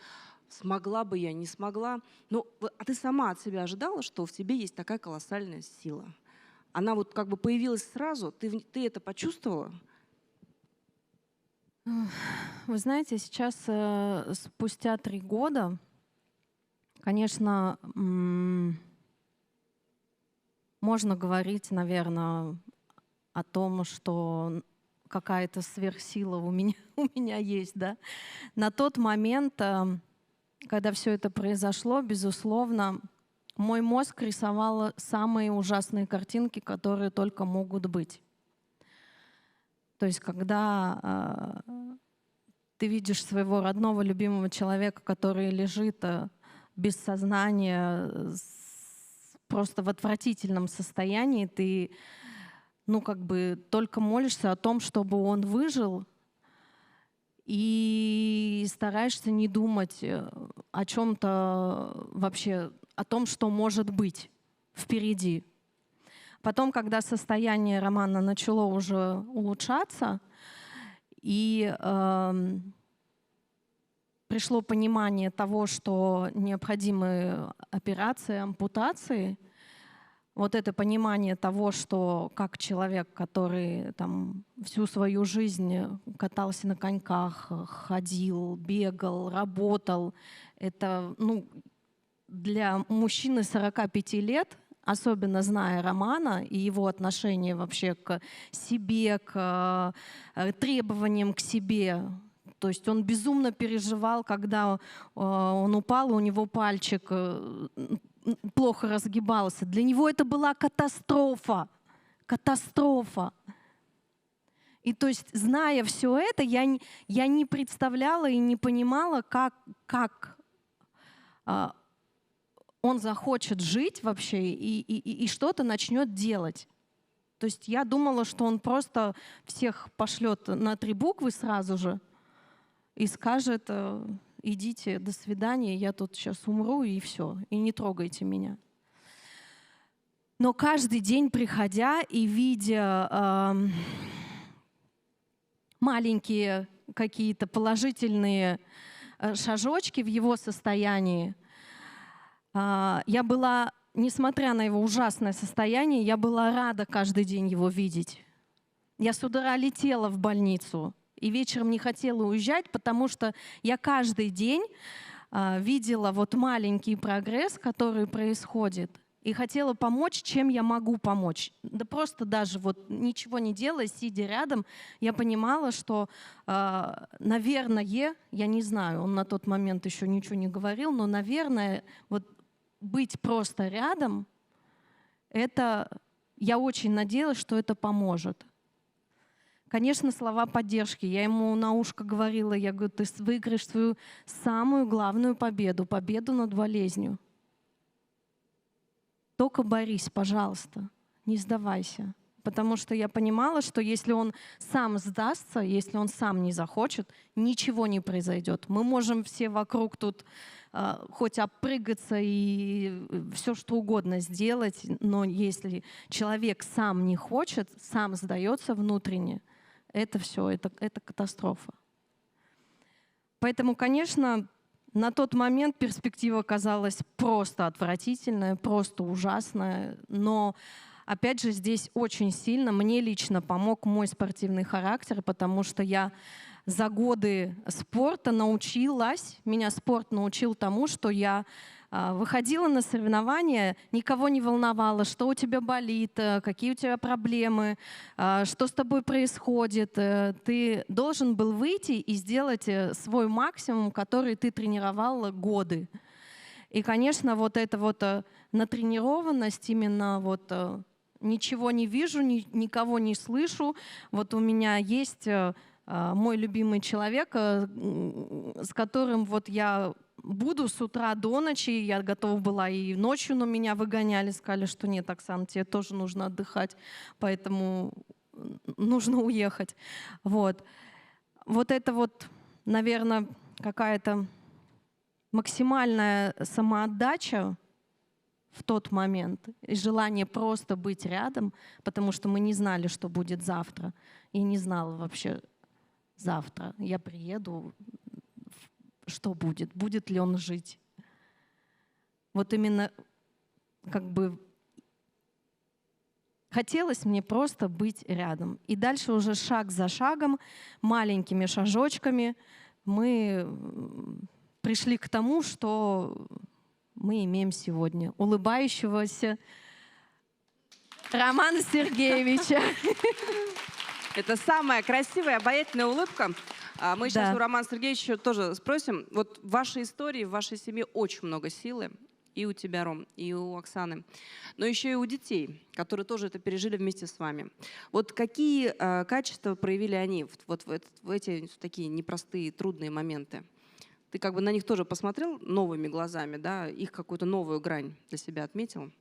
смогла бы я, не смогла. А ты сама от себя ожидала, что в тебе есть такая колоссальная сила? Она вот как бы появилась сразу, ты это почувствовала? Вы знаете, сейчас, спустя 3 года, конечно, можно говорить, наверное, о том, что какая-то сверхсила у меня, у меня есть, да. На тот момент, когда все это произошло, безусловно, мой мозг рисовал самые ужасные картинки, которые только могут быть. То есть, когда ты видишь своего родного, любимого человека, который лежит без сознания, просто в отвратительном состоянии, ты, ну, как бы только молишься о том, чтобы он выжил, и стараешься не думать о чем-то вообще, о том, что может быть впереди. Потом, когда состояние Романа начало уже улучшаться, и пришло понимание того, что необходимы операции, ампутации, вот это понимание того, что как человек, который там всю свою жизнь катался на коньках, ходил, бегал, работал, это, ну, для мужчины 45 лет, особенно зная Романа и его отношение вообще к себе, к требованиям к себе. То есть он безумно переживал, когда он упал, и у него пальчик плохо разгибался. Для него это была катастрофа. Катастрофа. И то есть, зная все это, я не представляла и не понимала, как он захочет жить вообще и что-то начнет делать. То есть я думала, что он просто всех пошлет на 3 буквы сразу же и скажет: идите, до свидания, я тут сейчас умру, и все, и не трогайте меня. Но каждый день, приходя и видя маленькие какие-то положительные шажочки в его состоянии, я была, несмотря на его ужасное состояние, я была рада каждый день его видеть. Я с утра летела в больницу и вечером не хотела уезжать, потому что я каждый день видела вот маленький прогресс, который происходит, и хотела помочь, чем я могу помочь. Да просто даже вот ничего не делая, сидя рядом, я понимала, что, наверное, я не знаю, он на тот момент еще ничего не говорил, но, наверное, вот быть просто рядом, это, я очень надеялась, что это поможет. Конечно, слова поддержки. Я ему на ушко говорила, я говорю: ты выиграешь свою самую главную победу, победу над болезнью. Только борись, пожалуйста, не сдавайся. Потому что я понимала, что если он сам сдастся, если он сам не захочет, ничего не произойдет. Мы можем все вокруг тут хоть опрыгаться и все что угодно сделать, но если человек сам не хочет, сам сдается внутренне, это все, это катастрофа. Поэтому, конечно, на тот момент перспектива казалась просто отвратительная, просто ужасная, но опять же здесь очень сильно мне лично помог мой спортивный характер, потому что я за годы спорта научилась, меня спорт научил тому, что я выходила на соревнования, никого не волновало, что у тебя болит, какие у тебя проблемы, что с тобой происходит. Ты должен был выйти и сделать свой максимум, который ты тренировал годы. И, конечно, вот эта вот натренированность, именно вот ничего не вижу, никого не слышу. Вот у меня есть мой любимый человек, с которым вот я буду с утра до ночи. Я готова была и ночью, но меня выгоняли, сказали, что нет, Оксана, тебе тоже нужно отдыхать, поэтому нужно уехать. Вот это вот, наверное, какая-то максимальная самоотдача в тот момент и желание просто быть рядом, потому что мы не знали, что будет завтра. Я не знала вообще завтра. Я приеду, что будет? Будет ли он жить? Вот именно как бы хотелось мне просто быть рядом. И дальше уже шаг за шагом, маленькими шажочками мы пришли к тому, что мы имеем сегодня. Улыбающегося Романа Сергеевича. Это самая красивая, обаятельная улыбка. Мы сейчас Да. у Романа Сергеевича тоже спросим. Вот в вашей истории, в вашей семье очень много силы. И у тебя, Ром, и у Оксаны. Но еще и у детей, которые тоже это пережили вместе с вами. Вот какие качества проявили они в эти такие непростые, трудные моменты? Ты как бы на них тоже посмотрел новыми глазами, да? Их какую-то новую грань для себя отметил?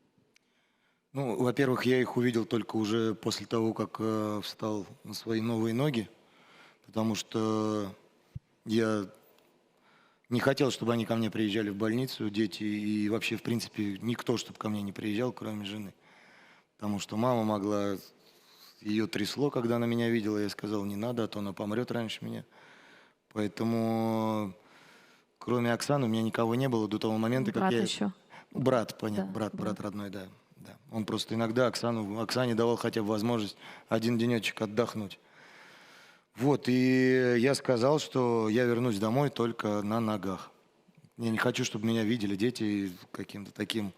Ну, во-первых, я их увидел только уже после того, как встал на свои новые ноги, потому что я не хотел, чтобы они ко мне приезжали в больницу, дети, и вообще, в принципе, никто, чтобы ко мне не приезжал, кроме жены. Потому что мама могла, ее трясло, когда она меня видела, я сказал, не надо, а то она помрет раньше меня. Поэтому, кроме Оксаны, у меня никого не было до того момента, как Брат я... еще. Брат, понятно, Да, брат родной, да. Он просто иногда Оксане давал хотя бы возможность один денечек отдохнуть. Вот, и я сказал, что я вернусь домой только на ногах. Я не хочу, чтобы меня видели дети каким-то таким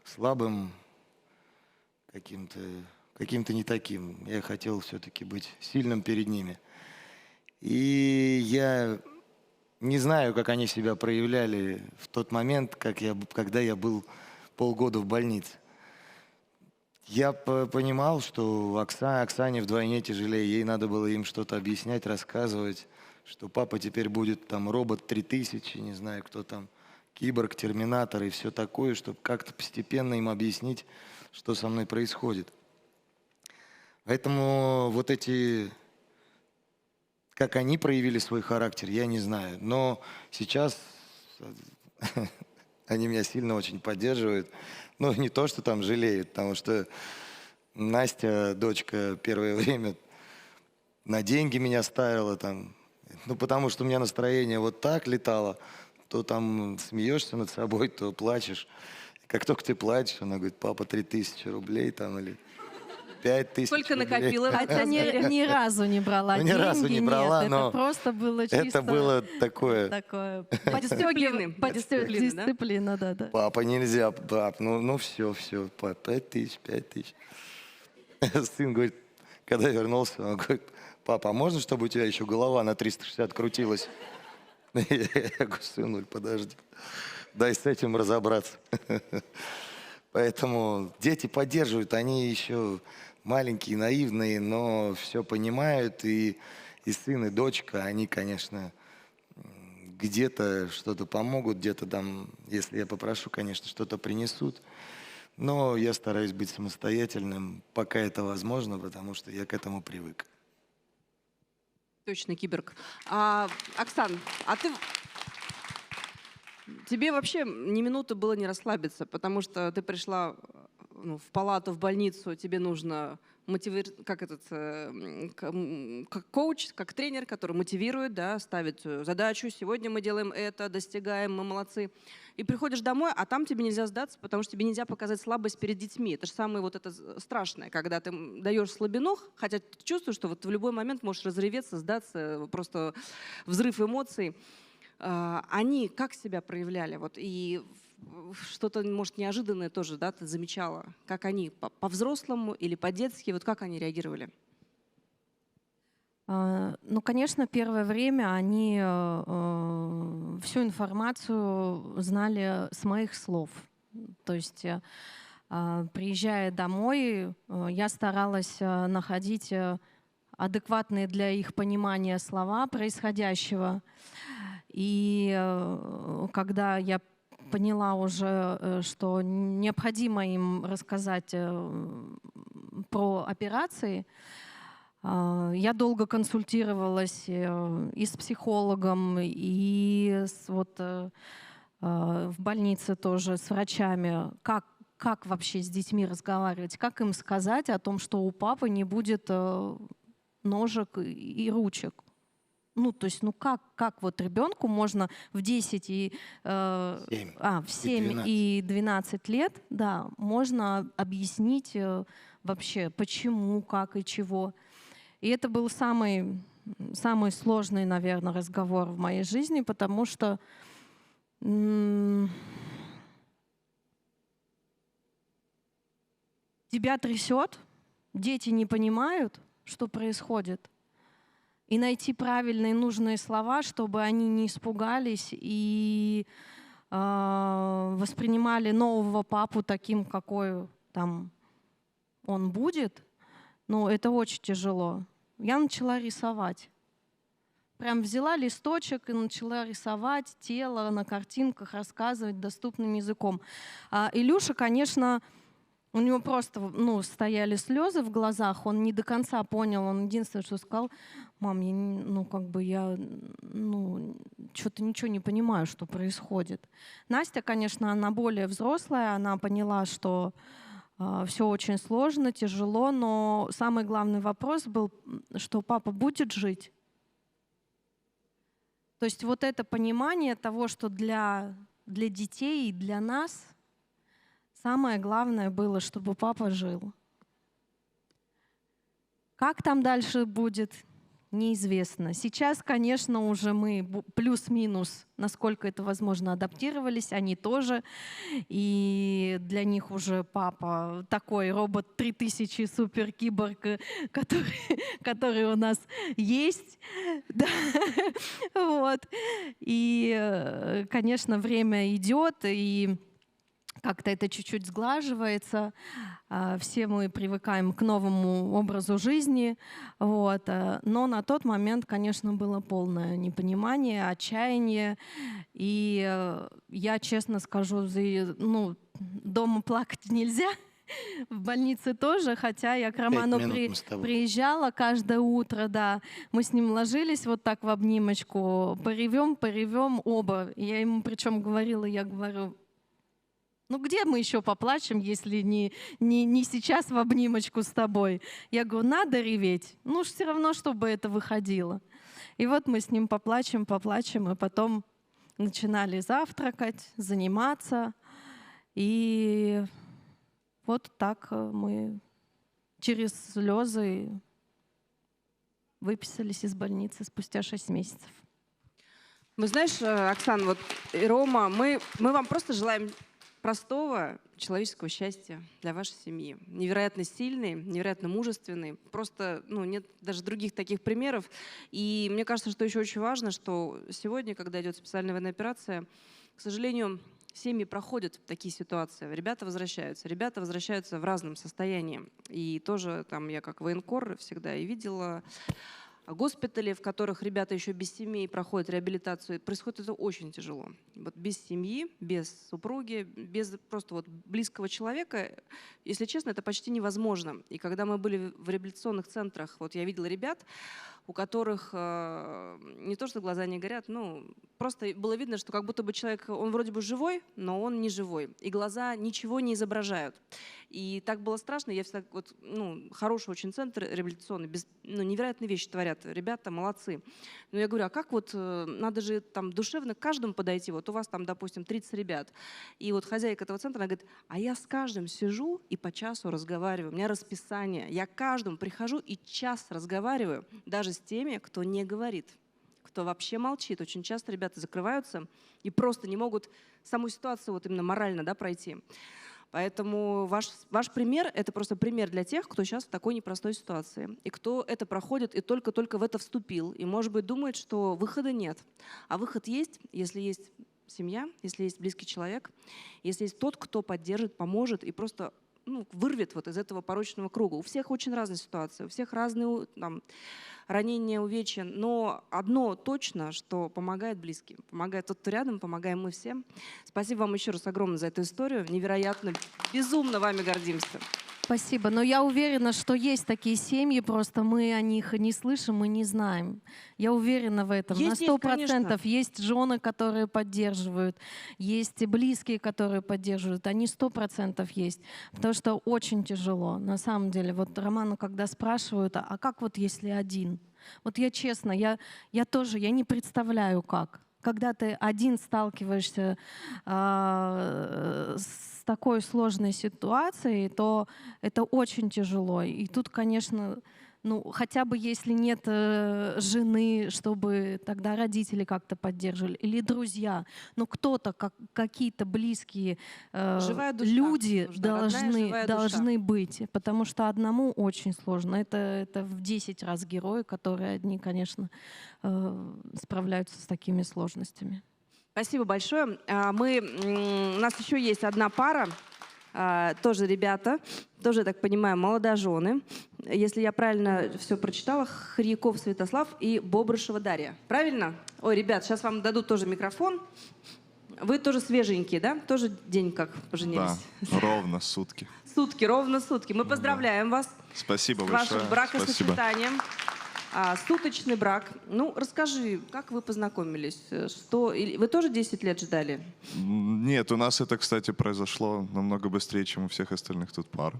слабым, каким-то не таким. Я хотел все-таки быть сильным перед ними. И я не знаю, как они себя проявляли в тот момент, когда я был полгода в больнице. Я понимал, что Оксане вдвойне тяжелее. Ей надо было им что-то объяснять, рассказывать, что папа теперь будет там робот 3000, не знаю, кто там, киборг, терминатор и все такое, чтобы как-то постепенно им объяснить, что со мной происходит. Поэтому вот эти, как они проявили свой характер, я не знаю. Но сейчас они меня сильно очень поддерживают. Ну, не то, что там жалеют, потому что Настя, дочка, первое время на деньги меня ставила там. Ну, потому что у меня настроение вот так летало. То там смеешься над собой, то плачешь. И как только ты плачешь, она говорит, папа, 3000 рублей там или 5000 Сколько рублей. накопила? Хотя ни разу не брала Ну, ни деньги, разу не брала, нет, но это просто было чисто... Это было такое, Такое Дисциплины. Дисциплины, да? дисциплина, да. папа, нельзя, пап, ну все, пап, 5000. Сын говорит, когда вернулся, он говорит, папа, а можно, чтобы у тебя еще голова на 360 крутилась? Я говорю, сынуль, подожди, дай с этим разобраться. Поэтому дети поддерживают, они еще маленькие, наивные, но все понимают, и сын, и дочка, они, конечно, где-то что-то помогут, где-то там, если я попрошу, конечно, что-то принесут. Но я стараюсь быть самостоятельным, пока это возможно, потому что я к этому привык. Точно киборг. Оксан, тебе вообще ни минуты было не расслабиться, потому что ты пришла в палату, в больницу, тебе нужно как коуч, как тренер, который мотивирует, да, ставит задачу, сегодня мы делаем это, достигаем, мы молодцы. И приходишь домой, а там тебе нельзя сдаться, потому что тебе нельзя показать слабость перед детьми. Это же самое вот это страшное, когда ты даешь слабину, хотя ты чувствуешь, что вот в любой момент можешь разреветься, сдаться, просто взрыв эмоций. Они как себя проявляли? Вот, и что-то, может, неожиданное тоже, да, ты замечала? Как они по-взрослому или по-детски? Вот как они реагировали? Ну, конечно, первое время они всю информацию знали с моих слов. То есть, приезжая домой, я старалась находить адекватные для их понимания слова происходящего. И когда я поняла уже, что необходимо им рассказать про операции, я долго консультировалась и с психологом, и в больнице тоже с врачами, как вообще с детьми разговаривать, как им сказать о том, что у папы не будет ножек и ручек. Ну, то есть, как вот ребенку можно в 10 в 7 и 12 лет, да, можно объяснить вообще, почему, как и чего. И это был самый сложный, наверное, разговор в моей жизни, потому что тебя трясет, дети не понимают, что происходит, и найти правильные нужные слова, чтобы они не испугались и воспринимали нового папу таким, какой там он будет, ну, это очень тяжело. Я начала рисовать. Прям взяла листочек и начала рисовать тело на картинках, рассказывать доступным языком. Илюша, конечно, у него просто стояли слезы в глазах, он не до конца понял, он единственное, что сказал: мам, я что-то ничего не понимаю, что происходит. Настя, конечно, она более взрослая, она поняла, что все очень сложно, тяжело, но самый главный вопрос был, что папа будет жить. То есть вот это понимание того, что для детей и для нас самое главное было, чтобы папа жил. Как там дальше будет, неизвестно. Сейчас, конечно, уже мы плюс-минус, насколько это возможно, адаптировались, они тоже. И для них уже папа такой робот 3000 суперкиборг, который у нас есть. Да. Вот. И, конечно, время идет, и как-то это чуть-чуть сглаживается. Все мы привыкаем к новому образу жизни. Вот. Но на тот момент, конечно, было полное непонимание, отчаяние. И я честно скажу, дома плакать нельзя. В больнице тоже, хотя я к Роману приезжала каждое утро, да. Мы с ним ложились вот так в обнимочку, поревем оба. Я ему причем говорила, я говорю: где мы еще поплачем, если не сейчас в обнимочку с тобой? Я говорю, надо реветь. Все равно, чтобы это выходило. И вот мы с ним поплачем, и потом начинали завтракать, заниматься. И вот так мы через слезы выписались из больницы спустя 6 месяцев. Вы знаешь, Оксана, вот и Рома, мы вам просто желаем простого человеческого счастья для вашей семьи. Невероятно сильный, невероятно мужественный. Просто нет даже других таких примеров. И мне кажется, что еще очень важно, что сегодня, когда идет специальная военная операция, к сожалению, семьи проходят такие ситуации. Ребята возвращаются в разном состоянии. И тоже там я как военкор всегда и видела госпитали, в которых ребята еще без семей проходят реабилитацию. Происходит это очень тяжело. Вот без семьи, без супруги, без просто вот близкого человека, если честно, это почти невозможно. И когда мы были в реабилитационных центрах, вот я видела ребят, у которых не то, что глаза не горят, просто было видно, что как будто бы человек, он вроде бы живой, но он не живой. И глаза ничего не изображают. И так было страшно. Я всегда, хороший очень центр реабилитационный, невероятные вещи творят. Ребята молодцы. Но я говорю, а как надо же там душевно к каждому подойти. Вот у вас там, допустим, 30 ребят. И вот хозяйка этого центра, она говорит, а я с каждым сижу и по часу разговариваю. У меня расписание. Я к каждому прихожу и час разговариваю. Даже с теми, кто не говорит, кто вообще молчит. Очень часто ребята закрываются и просто не могут саму ситуацию вот именно морально пройти. Поэтому ваш пример — это просто пример для тех, кто сейчас в такой непростой ситуации. И кто это проходит и только-только в это вступил. И, может быть, думает, что выхода нет. А выход есть, если есть семья, если есть близкий человек, если есть тот, кто поддержит, поможет и просто вырвет вот из этого порочного круга. У всех очень разные ситуации, у всех разные ранения, увечья, но одно точно, что помогает близким, помогает тот, кто рядом, помогаем мы все. Спасибо вам еще раз огромное за эту историю. Невероятно, безумно вами гордимся. Спасибо. Но я уверена, что есть такие семьи, просто мы о них не слышим и не знаем. Я уверена в этом. На 100% есть жены, которые поддерживают, есть близкие, которые поддерживают. Они 100% есть. Потому что очень тяжело. На самом деле, вот Роману, когда спрашивают, а как вот если один? Вот я честно, я тоже, я не представляю как. Когда ты один сталкиваешься с такой сложной ситуацией, то это очень тяжело. И тут, конечно, ну, хотя бы если нет жены, чтобы тогда родители как-то поддерживали, или друзья, ну, кто-то, какие-то близкие Живая душа люди нужна, родная живая душа. должны быть, потому что одному очень сложно. Это в 10 раз герои, которые одни, конечно, справляются с такими сложностями. Спасибо большое. У нас еще есть одна пара, тоже ребята, тоже, я так понимаю, молодожены. Если я правильно все прочитала, Хряков Святослав и Бобрышева Дарья. Правильно? Ой, ребят, сейчас вам дадут тоже микрофон. Вы тоже свеженькие, да? Тоже день как поженились? Да, ровно сутки. Сутки, ровно сутки. Мы поздравляем вас Спасибо с большое. вашим бракосочетанием. Суточный брак. Ну, расскажи, как вы познакомились? Вы тоже 10 лет ждали? Нет, у нас это, кстати, произошло намного быстрее, чем у всех остальных тут пар.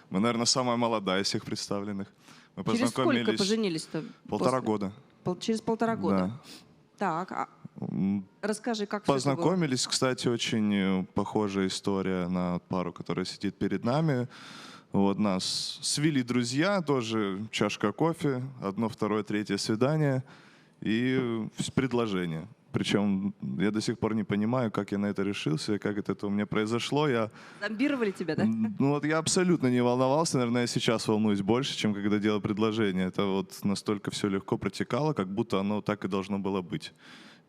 Мы, наверное, самая молодая из всех представленных. Мы Через сколько познакомились поженились-то? полтора года. Через 1,5 года? Да. Так, расскажи, как всё это было? Познакомились, кстати, очень похожая история на пару, которая сидит перед нами. Вот нас свели друзья, тоже чашка кофе, одно, второе, третье свидание и предложение. Причем я до сих пор не понимаю, как я на это решился, как это у меня произошло. Зомбировали тебя, да? Ну вот я абсолютно не волновался, наверное, я сейчас волнуюсь больше, чем когда делал предложение. Это вот настолько все легко протекало, как будто оно так и должно было быть.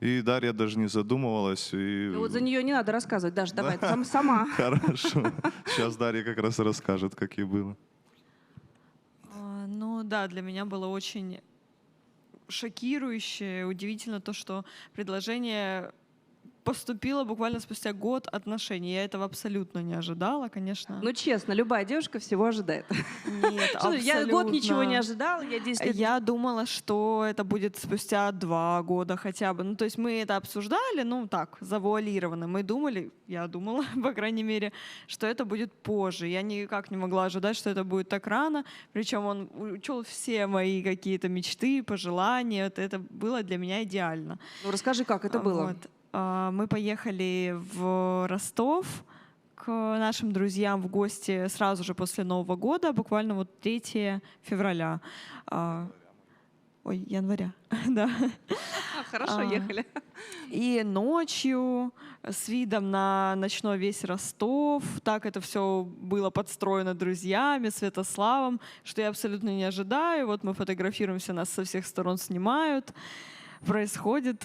И Дарья даже не задумывалась. Ну, вот за нее не надо рассказывать, Даша, давай, ты сама. Хорошо. Сейчас Дарья как раз расскажет, как ей было. Ну да, для меня было очень шокирующе, удивительно то, что предложение поступило буквально спустя год отношений. Я этого абсолютно не ожидала, конечно. Ну, честно, любая девушка всего ожидает. Нет, Что, я год абсолютно. ничего не ожидала, я 10 лет... Я думала, что это будет спустя 2 года хотя бы. Ну, то есть мы это обсуждали, ну, так, завуалированно. Мы думали, я думала, по крайней мере, что это будет позже. Я никак не могла ожидать, что это будет так рано. Причем он учел все мои какие-то мечты, пожелания. Вот это было для меня идеально. Ну, расскажи, как это было. Вот. Мы поехали в Ростов к нашим друзьям в гости сразу же после Нового года, буквально вот 3 февраля. Января, да. Хорошо, ехали. И ночью с видом на ночной весь Ростов. Так это все было подстроено друзьями, Святославом, что я абсолютно не ожидаю. Вот мы фотографируемся, нас со всех сторон снимают. Происходит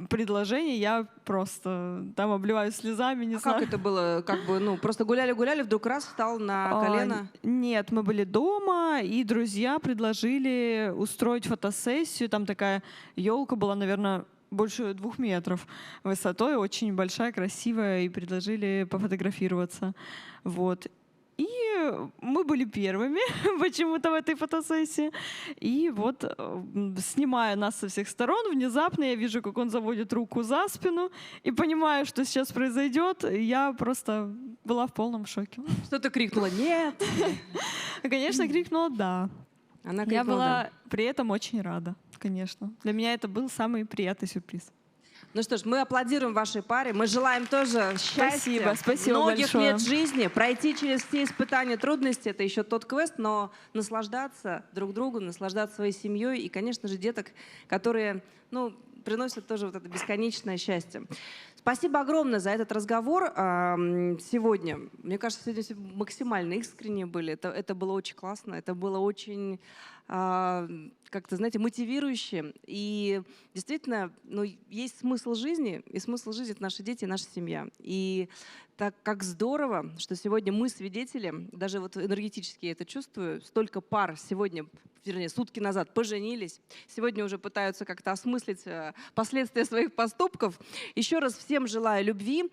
предложение, я просто там обливаюсь слезами, не знаю. Как это было? Как бы, ну, просто гуляли-гуляли, вдруг раз встал на колено? Нет, мы были дома, и друзья предложили устроить фотосессию. Там такая елка была, наверное, больше 2 метров высотой, очень большая, красивая, и предложили пофотографироваться. Вот. И мы были первыми почему-то в этой фотосессии. И вот, снимая нас со всех сторон, внезапно я вижу, как он заводит руку за спину, и понимаю, что сейчас произойдет. Я просто была в полном шоке. Что-то крикнула «нет». Конечно, крикнула «да». Она Я крикнула была «да». при этом очень рада, конечно. Для меня это был самый приятный сюрприз. Ну что ж, мы аплодируем вашей паре. Мы желаем тоже счастья, Спасибо многих большое. лет жизни, пройти через все испытания, трудности. Это еще тот квест, но наслаждаться друг другом, наслаждаться своей семьей и, конечно же, деток, которые, ну, приносят тоже вот это бесконечное счастье. Спасибо огромное за этот разговор сегодня. Мне кажется, сегодня все максимально искренне были. Это было очень классно, это было очень, как-то, знаете, мотивирующе. И действительно, ну, есть смысл жизни, и смысл жизни — это наши дети и наша семья. И так как здорово, что сегодня мы свидетели, даже вот энергетически я это чувствую, столько пар сегодня, вернее, сутки назад поженились, сегодня уже пытаются как-то осмыслить последствия своих поступков. Еще раз всем желаю любви,